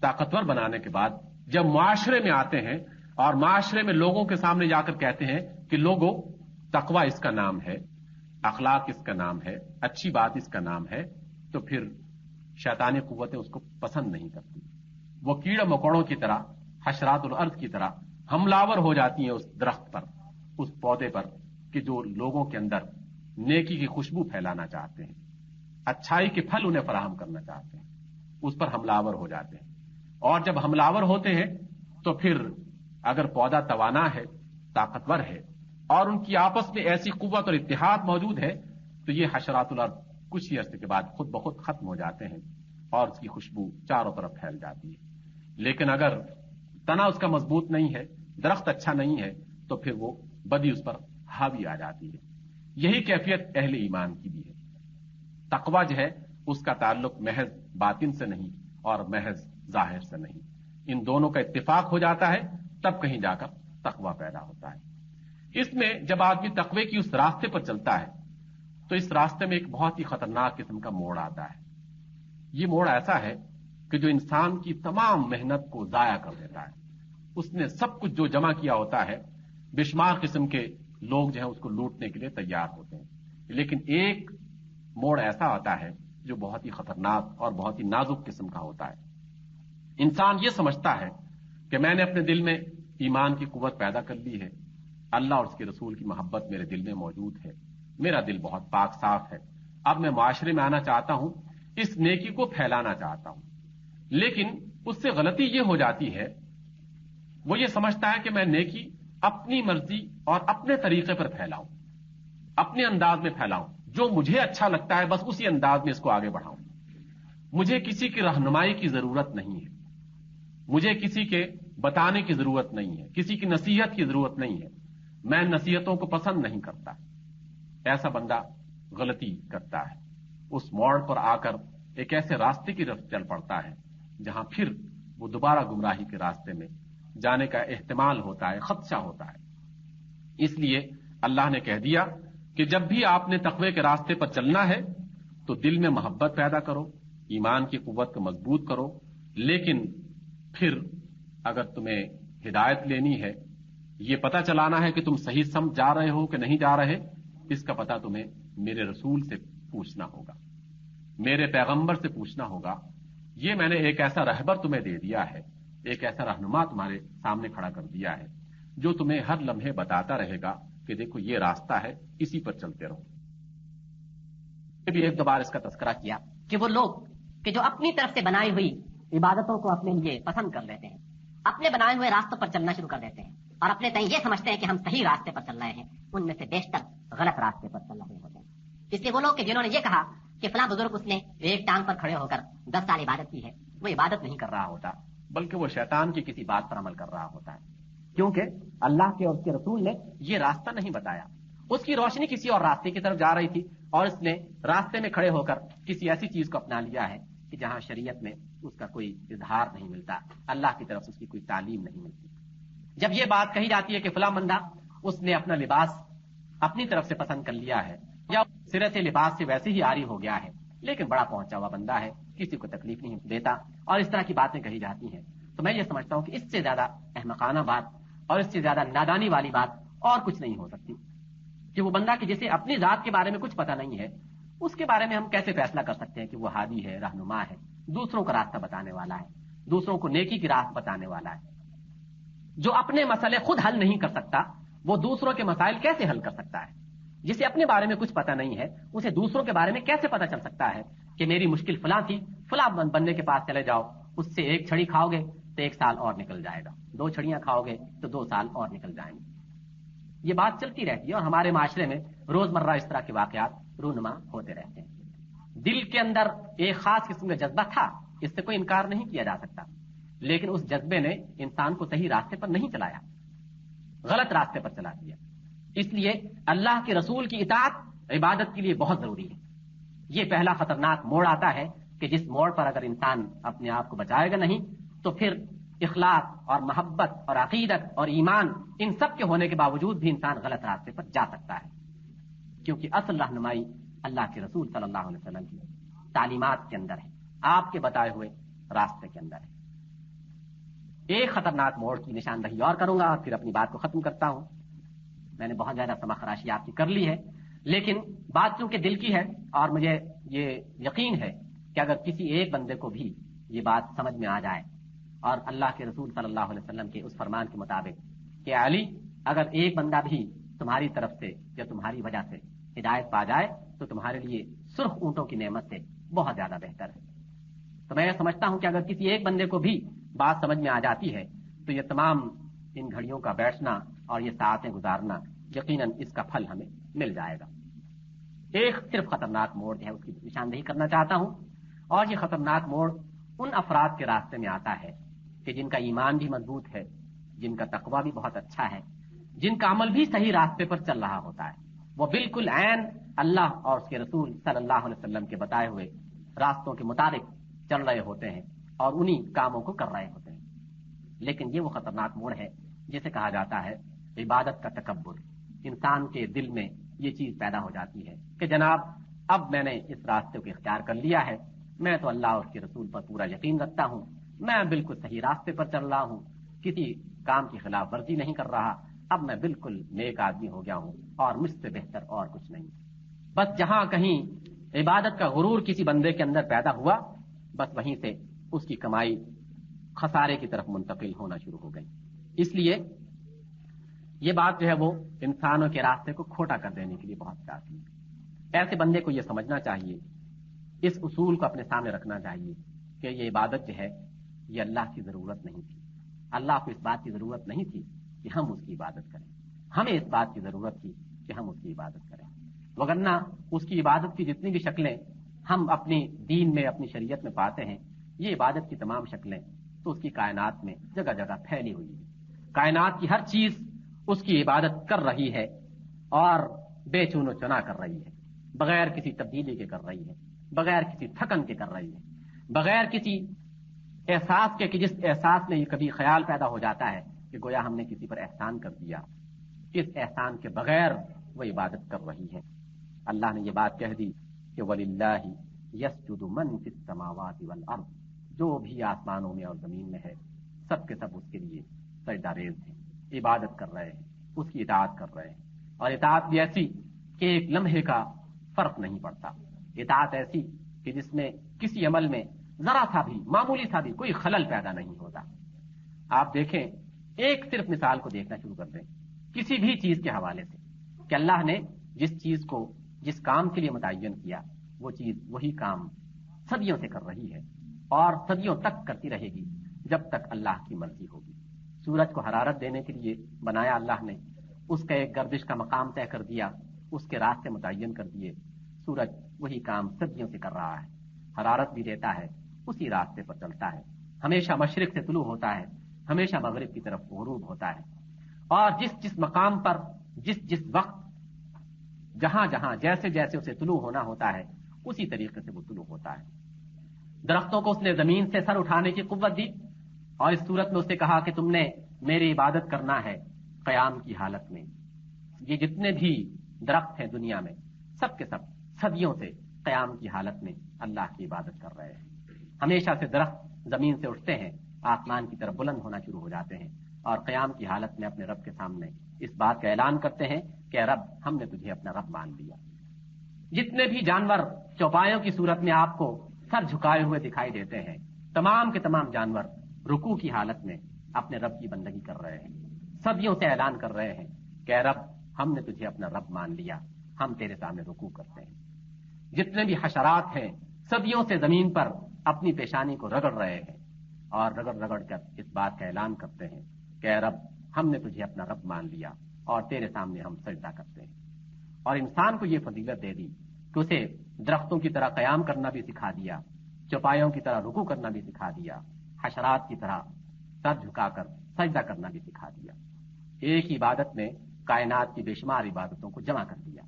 A: طاقتور بنانے کے بعد جب معاشرے میں آتے ہیں اور معاشرے میں لوگوں کے سامنے جا کر کہتے ہیں کہ لوگوں، تقوی اس کا نام ہے، اخلاق اس کا نام ہے، اچھی بات اس کا نام ہے، تو پھر شیطانی قوتیں اس کو پسند نہیں کرتی۔ وہ کیڑے مکوڑوں کی طرح، حشرات الارض کی طرح حملہ ہو جاتی ہیں اس درخت پر، اس پودے پر کہ جو لوگوں کے اندر نیکی کی خوشبو پھیلانا چاہتے ہیں، اچھائی کے پھل انہیں فراہم کرنا چاہتے ہیں، اس پر حملہ ہو جاتے ہیں۔ اور جب حملہ ہوتے ہیں تو پھر اگر پودا توانا ہے، طاقتور ہے اور ان کی آپس میں ایسی قوت اور اتحاد موجود ہے تو یہ حشرات الارض کچھ ہی عرصے کے بعد خود بخود ختم ہو جاتے ہیں اور اس کی خوشبو چاروں طرف پھیل جاتی ہے۔ لیکن اگر تنا اس کا مضبوط نہیں ہے، درخت اچھا نہیں ہے، تو پھر وہ بدی اس پر حاوی آ جاتی ہے۔ یہی کیفیت اہل ایمان کی بھی ہے۔ تقوی جو ہے اس کا تعلق محض باطن سے نہیں اور محض ظاہر سے نہیں، ان دونوں کا اتفاق ہو جاتا ہے تب کہیں جا کر تقوی پیدا ہوتا ہے۔ اس میں جب آدمی تقوی کی اس راستے پر چلتا ہے تو اس راستے میں ایک بہت ہی خطرناک قسم کا موڑ آتا ہے۔ یہ موڑ ایسا ہے کہ جو انسان کی تمام محنت کو ضائع کر دیتا ہے۔ اس نے سب کچھ جو جمع کیا ہوتا ہے، بے شمار قسم کے لوگ جو ہیں اس کو لوٹنے کے لیے تیار ہوتے ہیں، لیکن ایک موڑ ایسا آتا ہے جو بہت ہی خطرناک اور بہت ہی نازک قسم کا ہوتا ہے۔ انسان یہ سمجھتا ہے کہ میں نے اپنے دل میں ایمان کی قوت پیدا کر لی ہے، اللہ اور اس کے رسول کی محبت میرے دل میں موجود ہے، میرا دل بہت پاک صاف ہے، اب میں معاشرے میں آنا چاہتا ہوں، اس نیکی کو پھیلانا چاہتا ہوں۔ لیکن اس سے غلطی یہ ہو جاتی ہے، وہ یہ سمجھتا ہے کہ میں نیکی اپنی مرضی اور اپنے طریقے پر پھیلاؤں، اپنے انداز میں پھیلاؤں، جو مجھے اچھا لگتا ہے بس اسی انداز میں اس کو آگے بڑھاؤں۔ مجھے کسی کی رہنمائی کی ضرورت نہیں ہے، مجھے کسی کے بتانے کی ضرورت نہیں ہے، کسی کی نصیحت کی ضرورت نہیں ہے، میں نصیحتوں کو پسند نہیں کرتا۔ ایسا بندہ غلطی کرتا ہے، اس موڑ پر آ کر ایک ایسے راستے کی طرف چل پڑتا ہے جہاں پھر وہ دوبارہ گمراہی کے راستے میں جانے کا احتمال ہوتا ہے، خدشہ ہوتا ہے۔ اس لیے اللہ نے کہہ دیا کہ جب بھی آپ نے تقوی کے راستے پر چلنا ہے تو دل میں محبت پیدا کرو، ایمان کی قوت کو مضبوط کرو، لیکن پھر اگر تمہیں ہدایت لینی ہے، یہ پتہ چلانا ہے کہ تم صحیح سمجھ جا رہے ہو کہ نہیں جا رہے، اس کا پتہ تمہیں میرے رسول سے پوچھنا ہوگا، میرے پیغمبر سے پوچھنا ہوگا۔ یہ میں نے ایک ایسا رہبر تمہیں دے دیا ہے، ایک ایسا رہنما تمہارے سامنے کھڑا کر دیا ہے جو تمہیں ہر لمحے بتاتا رہے گا کہ دیکھو یہ راستہ ہے، اسی پر چلتے رہو۔
B: بھی ایک دو بار اس کا تذکرہ کیا کہ وہ لوگ کہ جو اپنی طرف سے بنائی ہوئی عبادتوں کو اپنے لیے پسند کر لیتے ہیں، اپنے بنائے ہوئے راستوں پر چلنا شروع کر دیتے ہیں اور اپنے تئیں یہ سمجھتے ہیں کہ ہم صحیح راستے پر چل رہے ہیں، ان میں سے بیشتر غلط راستے پر چل رہے ہوتے ہیں۔ اس لیے وہ لوگ کہ جنہوں نے یہ کہا کہ فلاں بزرگ اس نے ایک ٹانگ پر کھڑے ہو کر 10 سال عبادت کی ہے، وہ عبادت نہیں کر رہا ہوتا
A: بلکہ وہ شیطان کی کسی بات پر عمل کر رہا ہوتا ہے،
B: کیونکہ اللہ کے اور اس کے رسول نے
A: یہ راستہ نہیں بتایا۔ اس کی روشنی کسی اور راستے کی طرف جا رہی تھی اور اس نے راستے میں کھڑے ہو کر کسی ایسی چیز کو اپنا لیا ہے کہ جہاں شریعت میں اس کا کوئی اظہار نہیں ملتا، اللہ کی طرف سے اس کی کوئی تعلیم نہیں ملتی۔ جب یہ بات کہی جاتی ہے کہ فلاں بندہ اس نے اپنا لباس اپنی طرف سے پسند کر لیا ہے یا سرے سے لباس سے ویسے ہی عاری ہو گیا ہے لیکن بڑا پہنچا ہوا بندہ ہے، کسی کو تکلیف نہیں دیتا، اور اس طرح کی باتیں کہی جاتی ہیں،
B: تو میں یہ سمجھتا ہوں کہ اس سے زیادہ احمقانہ بات اور اس سے زیادہ نادانی والی بات اور کچھ نہیں ہو سکتی کہ وہ بندہ کہ جسے اپنی ذات کے بارے میں کچھ پتہ نہیں ہے، اس کے بارے میں ہم کیسے فیصلہ کر سکتے ہیں کہ وہ ہادی ہے، رہنما ہے، دوسروں کا راستہ بتانے والا ہے، دوسروں کو نیکی کی راہ بتانے والا ہے۔ جو اپنے مسئلے خود حل نہیں کر سکتا وہ دوسروں کے مسائل کیسے حل کر سکتا ہے؟ جسے اپنے بارے میں کچھ پتہ نہیں ہے اسے دوسروں کے بارے میں کیسے پتہ چل سکتا ہے کہ میری مشکل فلاں تھی، فلاں بندے کے پاس چلے جاؤ، اس سے ایک چھڑی کھاؤ گے تو 1 سال اور نکل جائے گا، 2 چھڑیاں کھاؤ گے تو 2 سال اور نکل جائیں گے۔ یہ بات چلتی رہتی ہے اور ہمارے معاشرے میں روزمرہ اس طرح کے واقعات رونما ہوتے رہتے ہیں۔ دل کے اندر ایک خاص قسم کا جذبہ تھا، اس سے کوئی انکار نہیں کیا جا سکتا، لیکن اس جذبے نے انسان کو صحیح راستے پر نہیں چلایا، غلط راستے پر چلا دیا۔ اس لیے اللہ کے رسول کی اطاعت عبادت کے لیے بہت ضروری ہے۔ یہ پہلا خطرناک موڑ آتا ہے کہ جس موڑ پر اگر انسان اپنے آپ کو بچائے گا نہیں تو پھر اخلاق اور محبت اور عقیدت اور ایمان ان سب کے ہونے کے باوجود بھی انسان غلط راستے پر جا سکتا ہے، کیونکہ اصل رہنمائی اللہ کے رسول صلی اللہ علیہ وسلم کی تعلیمات کے اندر ہے، آپ کے بتائے ہوئے راستے کے اندر ہے۔ ایک خطرناک موڑ کی نشاندہی اور کروں گا اور پھر اپنی بات کو ختم کرتا ہوں۔ میں نے بہت زیادہ سمخراشی آپ کی کر لی ہے، لیکن بات چونکہ دل کی ہے اور مجھے یہ یقین ہے کہ اگر کسی ایک بندے کو بھی یہ بات سمجھ میں آ جائے اور اللہ کے رسول صلی اللہ علیہ وسلم کے اس فرمان کے مطابق کہ علی اگر ایک بندہ بھی تمہاری طرف سے یا تمہاری وجہ سے ہدایت پا جائے تو تمہارے لیے سرخ اونٹوں کی نعمت سے بہت زیادہ بہتر ہے۔ تو میں یہ سمجھتا ہوں کہ اگر کسی ایک بندے کو بھی بات سمجھ میں آ جاتی ہے تو یہ تمام ان گھڑیوں کا بیٹھنا اور یہ ساعتیں گزارنا یقیناً اس کا پھل ہمیں مل جائے گا۔ ایک صرف خطرناک موڑ جو ہے اس کی نشاندہی کرنا چاہتا ہوں، اور یہ خطرناک موڑ ان افراد کے راستے میں آتا ہے کہ جن کا ایمان بھی مضبوط ہے، جن کا تقویٰ بھی بہت اچھا ہے، جن کا عمل بھی صحیح راستے پر چل رہا ہوتا ہے، وہ بالکل عین اللہ اور اس کے رسول صلی اللہ علیہ وسلم کے بتائے ہوئے راستوں کے مطابق چل رہے ہوتے ہیں اور انہی کاموں کو کر رہے ہوتے ہیں۔ لیکن یہ وہ خطرناک موڑ ہے جسے کہا جاتا ہے عبادت کا تکبر۔ انسان کے دل میں یہ چیز پیدا ہو جاتی ہے کہ جناب اب میں نے اس راستے کو اختیار کر لیا ہے، میں تو اللہ اور اس کے رسول پر پورا یقین رکھتا ہوں، میں بالکل صحیح راستے پر چل رہا ہوں، کسی کام کی خلاف ورزی نہیں کر رہا، اب میں بالکل نیک آدمی ہو گیا ہوں اور مجھ سے بہتر اور کچھ نہیں۔ بس جہاں کہیں عبادت کا غرور کسی بندے کے اندر پیدا ہوا، بس وہیں سے اس کی کمائی خسارے کی طرف منتقل ہونا شروع ہو گئی۔ اس لیے یہ بات جو ہے وہ انسانوں کے راستے کو کھوٹا کر دینے کے لیے بہت کافی ہے۔ ایسے بندے کو یہ سمجھنا چاہیے، اس اصول کو اپنے سامنے رکھنا چاہیے کہ یہ عبادت جو ہے یہ اللہ کی ضرورت نہیں تھی، اللہ کو اس بات کی ضرورت نہیں تھی کہ ہم اس کی عبادت کریں، ہمیں اس بات کی ضرورت تھی کہ ہم اس کی عبادت کریں، وگرنہ اس کی عبادت کی جتنی بھی شکلیں ہم اپنی دین میں اپنی شریعت میں پاتے ہیں، یہ عبادت کی تمام شکلیں تو اس کی کائنات میں جگہ جگہ پھیلی ہوئی ہے۔ کائنات کی ہر چیز اس کی عبادت کر رہی ہے اور بے چون و چنا کر رہی ہے، بغیر کسی تبدیلی کے کر رہی ہے، بغیر کسی تھکن کے کر رہی ہے، بغیر کسی احساس کے کہ جس احساس میں یہ کبھی خیال پیدا ہو جاتا ہے کہ گویا ہم نے کسی پر احسان کر دیا، اس احسان کے بغیر وہ عبادت کر رہی ہے۔ اللہ نے یہ بات کہہ دی کہ وَلِلَّهِ يَسْجُدُ مَن فِي السَّمَاوَاتِ وَالْأَرْضِ، جو بھی آسمانوں میں اور زمین میں ہے سب کے سب اس کے لیے سجدہ ریز ہیں، عبادت کر رہے ہیں، اس کی اطاعت کر رہے ہیں، اور اطاعت بھی ایسی کہ ایک لمحے کا فرق نہیں پڑتا، اطاعت ایسی کہ جس میں کسی عمل میں ذرا سا بھی معمولی سا بھی کوئی خلل پیدا نہیں ہوتا۔ آپ دیکھیں، ایک صرف مثال کو دیکھنا شروع کر دیں کسی بھی چیز کے حوالے سے کہ اللہ نے جس چیز کو جس کام کے لیے متعین کیا وہ چیز وہی کام صدیوں سے کر رہی ہے اور صدیوں تک کرتی رہے گی جب تک اللہ کی مرضی ہوگی۔ سورج کو حرارت دینے کے لیے بنایا اللہ نے، اس کا ایک گردش کا مقام طے کر دیا، اس کے راستے متعین کر دیے، سورج وہی کام صدیوں سے کر رہا ہے، حرارت بھی دیتا ہے، اسی راستے پر چلتا ہے، ہمیشہ مشرق سے طلوع ہوتا ہے، ہمیشہ مغرب کی طرف غروب ہوتا ہے، اور جس جس مقام پر جس جس وقت جہاں جہاں جیسے جیسے اسے طلوع ہونا ہوتا ہے اسی طریقے سے وہ طلوع ہوتا ہے۔ درختوں کو اس نے زمین سے سر اٹھانے کی قوت دی اور اس صورت میں اس نے کہا کہ تم نے میری عبادت کرنا ہے قیام کی حالت میں۔ یہ جتنے بھی درخت ہیں دنیا میں سب کے سب صدیوں سے قیام کی حالت میں اللہ کی عبادت کر رہے ہیں۔ ہمیشہ سے درخت زمین سے اٹھتے ہیں، آسمان کی طرف بلند ہونا شروع ہو جاتے ہیں اور قیام کی حالت میں اپنے رب کے سامنے اس بات کا اعلان کرتے ہیں کہ رب ہم نے تجھے اپنا رب مان لیا۔ جتنے بھی جانور چوپایوں کی صورت میں آپ کو سر جھکائے ہوئے دکھائی دیتے ہیں، تمام کے تمام جانور رکوع کی حالت میں اپنے رب کی بندگی کر رہے ہیں، صدیوں سے اعلان کر رہے ہیں کہ رب ہم نے تجھے اپنا رب مان لیا، ہم تیرے سامنے رکوع کرتے ہیں۔ جتنے بھی حشرات ہیں صدیوں سے زمین پر اپنی پیشانی کو رگڑ رہے ہیں اور رگڑ رگڑ کر اس بات کا اعلان کرتے ہیں کہ اے رب ہم نے تجھے اپنا رب مان لیا اور تیرے سامنے ہم سجدہ کرتے ہیں۔ اور انسان کو یہ فضیلت دے دی کہ اسے درختوں کی طرح قیام کرنا بھی سکھا دیا، چوپایوں کی طرح رکوع کرنا بھی سکھا دیا، حشرات کی طرح سر جھکا کر سجدہ کرنا بھی سکھا دیا۔ ایک عبادت میں کائنات کی بے شمار عبادتوں کو جمع کر دیا۔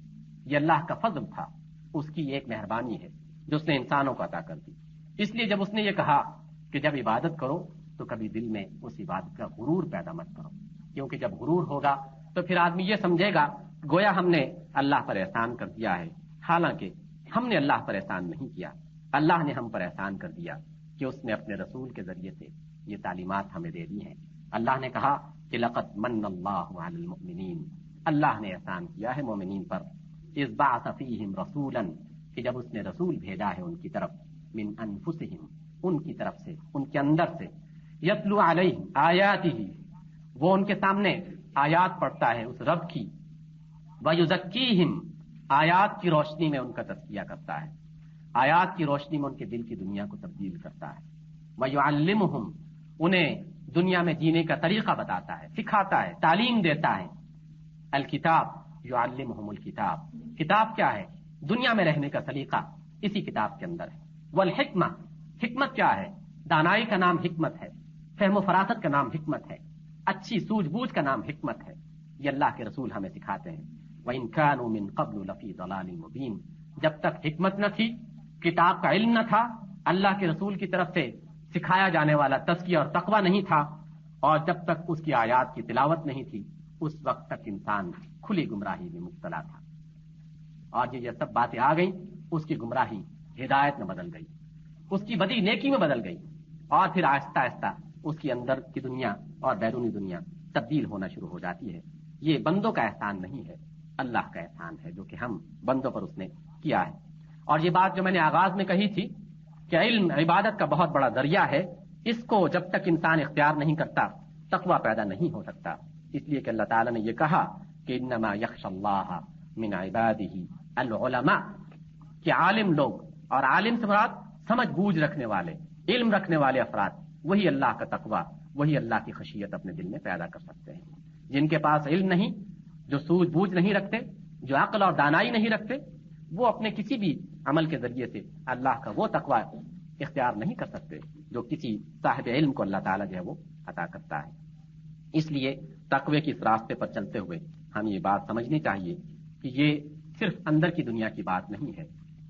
B: یہ اللہ کا فضل تھا، اس کی ایک مہربانی ہے جو اس نے انسانوں کو عطا کر دی۔ اس لیے جب اس نے یہ کہا کہ جب عبادت کرو تو کبھی دل میں اس عبادت کا غرور پیدا مت کرو، کیونکہ جب غرور ہوگا تو پھر آدمی یہ سمجھے گا گویا ہم نے اللہ پر احسان کر دیا ہے، حالانکہ ہم نے اللہ پر احسان نہیں کیا، اللہ نے ہم پر احسان کر دیا کہ اس نے اپنے رسول کے ذریعے سے یہ تعلیمات ہمیں دے دی ہیں۔ اللہ نے کہا کہ لقد من اللہ علی المؤمنین، اللہ نے احسان کیا ہے مومنین پر، اذ بعث فیہم رسولا، کہ جب اس نے رسول بھیجا ہے ان کی طرف، من انفسہم، ان کی طرف سے، ان کے اندر سے، یتلو علیہم آیاتہ، وہ ان کے سامنے آیات پڑھتا ہے اس رب کی، ویزکیہم، آیات کی روشنی میں ان کا تزکیہ کرتا ہے، آیات کی روشنی میں ان کے دل کی دنیا کو تبدیل کرتا ہے، ویعلمہم، انہیں دنیا میں جینے کا طریقہ بتاتا ہے، سکھاتا ہے، تعلیم دیتا ہے، الکتاب یعلمہم الکتاب، کتاب کیا ہے؟ دنیا میں رہنے کا سلیقہ اسی کتاب کے اندر ہے، والحکمہ، حکمت کیا ہے؟ دانائی کا نام حکمت ہے، فہم و فراست کا نام حکمت ہے، اچھی سوجھ بوجھ کا نام حکمت ہے، یہ اللہ کے رسول ہمیں سکھاتے ہیں۔ وَإِن كَانُوا مِن قَبْلُ لَفِي ضَلَالٍ مُبِينٍ، جب تک حکمت نہ تھی، کتاب کا علم نہ تھا، اللہ کے رسول کی طرف سے سکھایا جانے والا تزکیہ اور تقویٰ نہیں تھا، اور جب تک اس کی آیات کی تلاوت نہیں تھی، اس وقت تک انسان کھلی گمراہی میں مبتلا تھا۔ اور یہ سب باتیں آ گئیں، اس کی گمراہی ہدایت میں بدل گئی، اس کی بدی نیکی میں بدل گئی، اور پھر آہستہ آہستہ اس کی اندر کی دنیا اور بیرونی دنیا تبدیل ہونا شروع ہو جاتی ہے۔ یہ بندوں کا احسان نہیں ہے، اللہ کا احسان ہے جو کہ ہم بندوں پر اس نے کیا ہے۔ اور یہ بات جو میں نے آغاز میں کہی تھی کہ علم عبادت کا بہت بڑا ذریعہ ہے، اس کو جب تک انسان اختیار نہیں کرتا تقویٰ پیدا نہیں ہو سکتا۔ اس لیے کہ اللہ تعالیٰ نے یہ کہا کہ انما یخشی اللہ من عبادہ العلماء، کہ عالم لوگ، اور عالم سے مراد سمجھ بوجھ رکھنے والے، علم رکھنے والے افراد، وہی اللہ کا تقویٰ، وہی اللہ کی خشیت اپنے دل میں پیدا کر سکتے ہیں۔ جن کے پاس علم نہیں، جو سوجھ بوجھ نہیں رکھتے، جو عقل اور دانائی نہیں رکھتے، وہ اپنے کسی بھی عمل کے ذریعے سے اللہ کا وہ تقویٰ اختیار نہیں کر سکتے جو کسی صاحب علم کو اللہ تعالیٰ جو ہے وہ عطا کرتا ہے۔ اس لیے تقوی کی اس راستے پر چلتے ہوئے ہم یہ بات سمجھنی چاہیے کہ یہ صرف اندر کی دنیا کی بات نہیں ہے،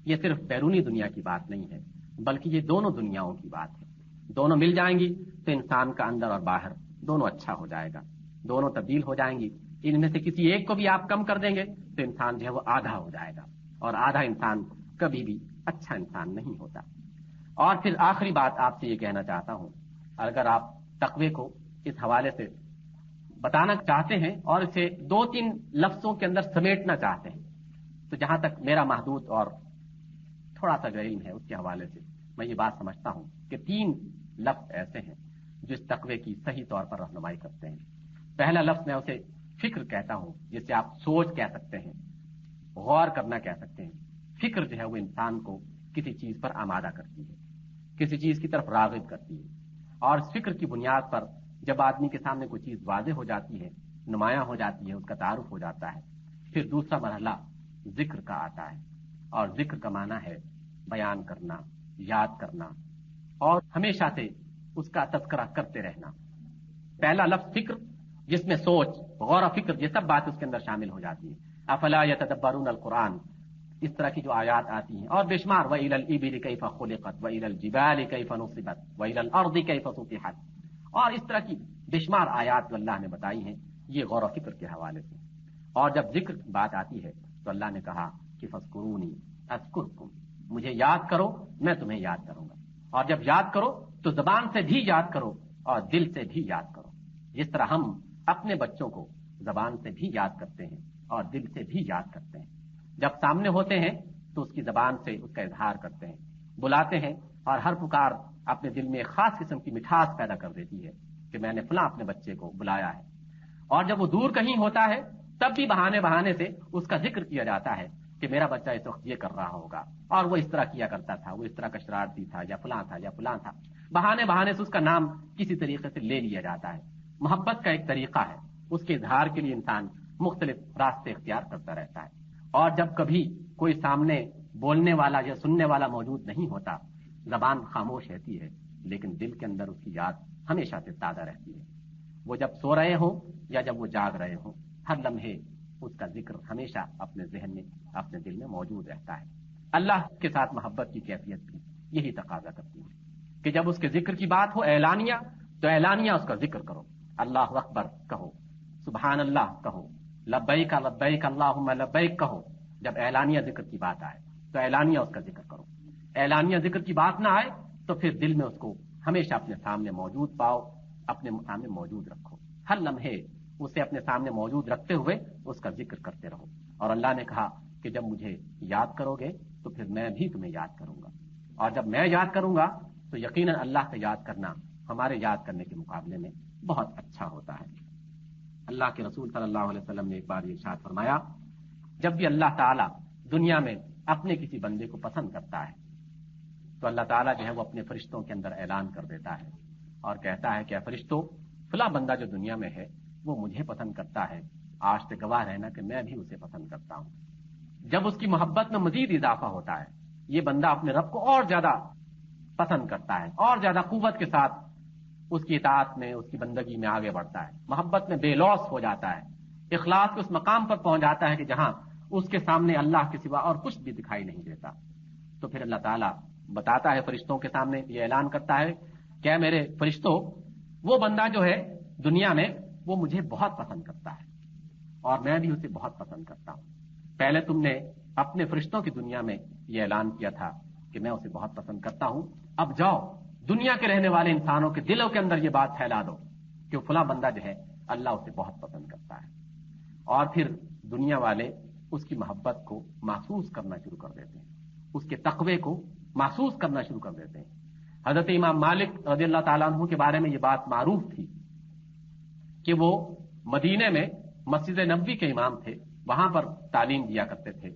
B: یہ صرف بیرونی دنیا کی بات نہیں ہے، بلکہ یہ دونوں دنیاؤں کی بات ہے۔ دونوں مل جائیں گی تو انسان کا اندر اور باہر دونوں اچھا ہو جائے گا، دونوں تبدیل ہو جائیں گی۔ ان میں سے کسی ایک کو بھی آپ کم کر دیں گے تو انسان جو ہے وہ آدھا ہو جائے گا، اور آدھا انسان کبھی بھی اچھا انسان نہیں ہوتا۔ اور پھر آخری بات آپ سے یہ کہنا چاہتا ہوں، اگر آپ تقوی کو اس حوالے سے بتانا چاہتے ہیں اور اسے 2-3 لفظوں کے اندر سمیٹنا چاہتے ہیں، تو جہاں تک میرا محدود اور تھوڑا سا جو علم ہے اس کے حوالے سے میں یہ بات سمجھتا ہوں کہ 3 لفظ ایسے ہیں جو اس تقوی کی صحیح طور پر رہنمائی کرتے ہیں۔ پہلا لفظ میں اسے فکر کہتا ہوں، جسے آپ سوچ کہہ سکتے ہیں، غور کرنا کہہ سکتے ہیں۔ فکر جو ہے وہ انسان کو کسی چیز پر آمادہ کرتی ہے، کسی چیز کی طرف راغب کرتی ہے، اور اس فکر کی بنیاد پر جب آدمی کے سامنے کوئی چیز واضح ہو جاتی ہے، نمایاں ہو جاتی ہے، اس کا تعارف ہو جاتا ہے، پھر دوسرا مرحلہ ذکر کا آتا ہے، اور ذکر کا معنی ہے بیان کرنا، یاد کرنا، اور ہمیشہ سے اس کا تذکرہ کرتے رہنا۔ پہلا لفظ فکر، جس میں سوچ، غور و فکر، یہ سب بات اس کے اندر شامل ہو جاتی ہے۔ افلا یتدبرون القرآن، اس طرح کی جو آیات آتی ہیں، اور بے شمار وَإِلَى الْإِبِلِ كَيْفَ خُلِقَتْ وَإِلَى الْجِبَالِ كَيْفَ نُصِبَتْ وَإِلَى الْأَرْضِ كَيْفَ سُطِحَتْ، اور اس طرح کی بے شمار آیات جو اللہ نے بتائی ہیں، یہ غور و فکر کے حوالے سے۔ اور جب ذکر کی بات آتی ہے تو اللہ نے کہا کہ فَاذْكُرُونِي أَذْكُرْكُمْ، مجھے یاد کرو میں تمہیں یاد کروں گا، اور جب یاد کرو تو زبان سے بھی یاد کرو
A: اور دل سے بھی یاد کرو، جس طرح ہم اپنے بچوں کو زبان سے بھی یاد کرتے ہیں اور دل سے بھی یاد کرتے ہیں۔ جب سامنے ہوتے ہیں تو اس کی زبان سے اس کا اظہار کرتے ہیں، بلاتے ہیں، اور ہر پکار اپنے دل میں ایک خاص قسم کی مٹھاس پیدا کر دیتی ہے کہ میں نے فلاں اپنے بچے کو بلایا ہے۔ اور جب وہ دور کہیں ہوتا ہے تب بھی بہانے سے اس کا ذکر کیا جاتا ہے کہ میرا بچہ اس وقت یہ کر رہا ہوگا، اور وہ اس طرح کیا کرتا تھا، وہ اس طرح کا شرارتی تھا، یا فلاں تھا یا فلاں تھا۔ بہانے سے اس کا نام کسی طریقے سے لے لیا جاتا ہے۔ محبت کا ایک طریقہ ہے، اس کے اظہار کے لیے انسان مختلف راستے اختیار کرتا رہتا ہے۔ اور جب کبھی کوئی سامنے بولنے والا یا سننے والا موجود نہیں ہوتا، زبان خاموش رہتی ہے، لیکن دل کے اندر اس کی یاد ہمیشہ سے تازہ رہتی ہے۔ وہ جب سو رہے ہوں یا جب وہ جاگ رہے ہوں، ہر لمحے اس کا ذکر ہمیشہ اپنے ذہن میں، اپنے دل میں موجود رہتا ہے۔ اللہ کے ساتھ محبت کی کیفیت بھی یہی تقاضا کرتی ہے کہ جب اس کے ذکر کی بات ہو اعلانیہ، تو اعلانیہ اس کا ذکر کرو، اللہ اکبر کہو، سبحان اللہ کہو، لبیک لبیک اللہم لبیک کہو۔ جب اعلانیہ ذکر کی بات آئے تو اعلانیہ اس کا ذکر کرو، اعلانیہ ذکر کی بات نہ آئے تو پھر دل میں اس کو ہمیشہ اپنے سامنے موجود پاؤ، اپنے سامنے موجود رکھو، ہر لمحے اسے اپنے سامنے موجود رکھتے ہوئے اس کا ذکر کرتے رہو۔ اور اللہ نے کہا کہ جب مجھے یاد کرو گے تو پھر میں بھی تمہیں یاد کروں گا، اور جب میں یاد کروں گا تو یقیناً اللہ سے یاد کرنا ہمارے یاد کرنے کے مقابلے میں بہت اچھا ہوتا ہے۔ اللہ کے رسول صلی اللہ علیہ وسلم نے ایک بار یہ ارشاد فرمایا، جب بھی اللہ تعالیٰ دنیا میں اپنے کسی بندے کو پسند کرتا ہے تو اللہ تعالیٰ جو ہے وہ اپنے فرشتوں کے اندر اعلان کر دیتا ہے اور کہتا ہے کہ اے فرشتوں، فلاں بندہ جو دنیا میں ہے وہ مجھے پسند کرتا ہے، آج سے گواہ رہنا کہ میں بھی اسے پسند کرتا ہوں۔ جب اس کی محبت میں مزید اضافہ ہوتا ہے، یہ بندہ اپنے رب کو اور زیادہ پسند کرتا ہے، اور زیادہ قوت کے ساتھ اس کی اطاعت میں، اس کی بندگی میں آگے بڑھتا ہے، محبت میں بے لوث ہو جاتا ہے، اخلاص کے اس مقام پر پہنچ جاتا ہے کہ جہاں اس کے سامنے اللہ کے سوا اور کچھ بھی دکھائی نہیں دیتا، تو پھر اللہ تعالیٰ بتاتا ہے فرشتوں کے سامنے، یہ اعلان کرتا ہے کہ میرے فرشتوں، وہ بندہ جو ہے دنیا میں وہ مجھے بہت پسند کرتا ہے اور میں بھی اسے بہت پسند کرتا ہوں۔ پہلے تم نے اپنے فرشتوں کی دنیا میں یہ اعلان کیا تھا کہ میں اسے بہت پسند کرتا ہوں، اب جاؤ دنیا کے رہنے والے انسانوں کے دلوں کے اندر یہ بات پھیلا دو کہ وہ فلاں بندہ جو ہے اللہ اسے بہت پسند کرتا ہے، اور پھر دنیا والے اس کی محبت کو محسوس کرنا شروع کر دیتے ہیں، اس کے تقوی کو محسوس کرنا شروع کر دیتے ہیں۔ حضرت امام مالک رضی اللہ تعالیٰ عنہ کے بارے میں یہ بات معروف تھی کہ وہ مدینے میں مسجد نبوی کے امام تھے، وہاں پر تعلیم دیا کرتے تھے،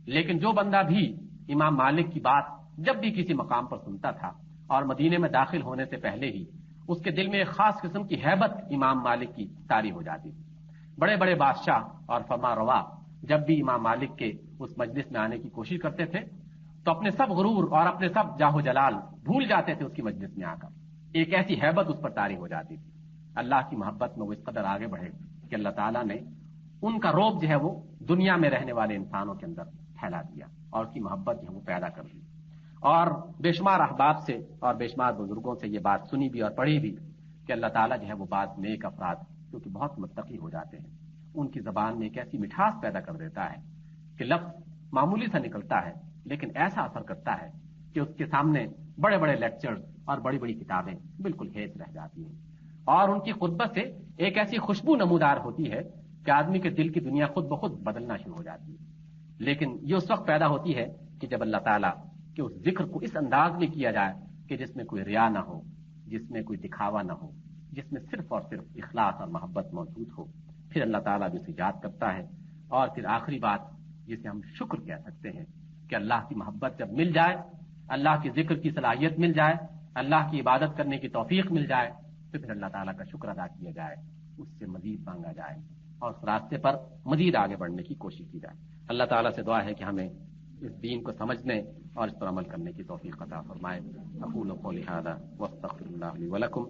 A: لیکن جو بندہ بھی امام مالک کی بات جب بھی کسی مقام پر سنتا تھا اور مدینے میں داخل ہونے سے پہلے ہی اس کے دل میں ایک خاص قسم کی ہیبت امام مالک کی طاری ہو جاتی تھی۔ بڑے بڑے بادشاہ اور فرما روا جب بھی امام مالک کے اس مجلس میں آنے کی کوشش کرتے تھے تو اپنے سب غرور اور اپنے سب جاہ و جلال بھول جاتے تھے اس کی مجلس میں آ کر، ایک ایسی ہیبت اس پر طاری ہو جاتی تھی۔ اللہ کی محبت میں وہ اس قدر آگے بڑھے کہ اللہ تعالیٰ نے ان کا روب جو ہے وہ دنیا میں رہنے والے انسانوں کے اندر پھیلا دیا اور اس کی محبت جو ہے وہ پیدا کر دی، اور بے شمار احباب سے اور بے شمار بزرگوں سے یہ بات سنی بھی اور پڑھی بھی کہ اللہ تعالیٰ جو ہے وہ بعض نیک افراد جو کہ بہت متقی ہو جاتے ہیں، ان کی زبان میں ایک ایسی مٹھاس پیدا کر دیتا ہے کہ لفظ معمولی سا نکلتا ہے لیکن ایسا اثر کرتا ہے کہ اس کے سامنے بڑے بڑے لیکچرز اور بڑی بڑی کتابیں بالکل ہیج رہ جاتی ہیں، اور ان کی خطبت سے ایک ایسی خوشبو نمودار ہوتی ہے کہ آدمی کے دل کی دنیا خود بخود بدلنا شروع ہو جاتی ہے۔ لیکن یہ اس وقت پیدا ہوتی ہے کہ جب اللہ تعالیٰ کے اس ذکر کو اس انداز میں کیا جائے کہ جس میں کوئی ریا نہ ہو، جس میں کوئی دکھاوا نہ ہو، جس میں صرف اور صرف اخلاص اور محبت موجود ہو، پھر اللہ تعالیٰ بھی اسے یاد کرتا ہے۔ اور پھر آخری بات جسے ہم شکر کہہ سکتے ہیں کہ اللہ کی محبت جب مل جائے، اللہ کے ذکر کی صلاحیت مل جائے، اللہ کی عبادت کرنے کی توفیق مل جائے، تو پھر اللہ تعالیٰ کا شکر ادا کیا جائے، اس سے مزید مانگا جائے اور اس راستے پر مزید آگے بڑھنے کی کوشش کی جائے۔ اللہ تعالیٰ سے دعا ہے کہ ہمیں اس دین کو سمجھنے اور اس پر عمل کرنے کی توفیق عطا فرمائے۔ اقول قولی ھذا واستغفر اللہ لی ولکم۔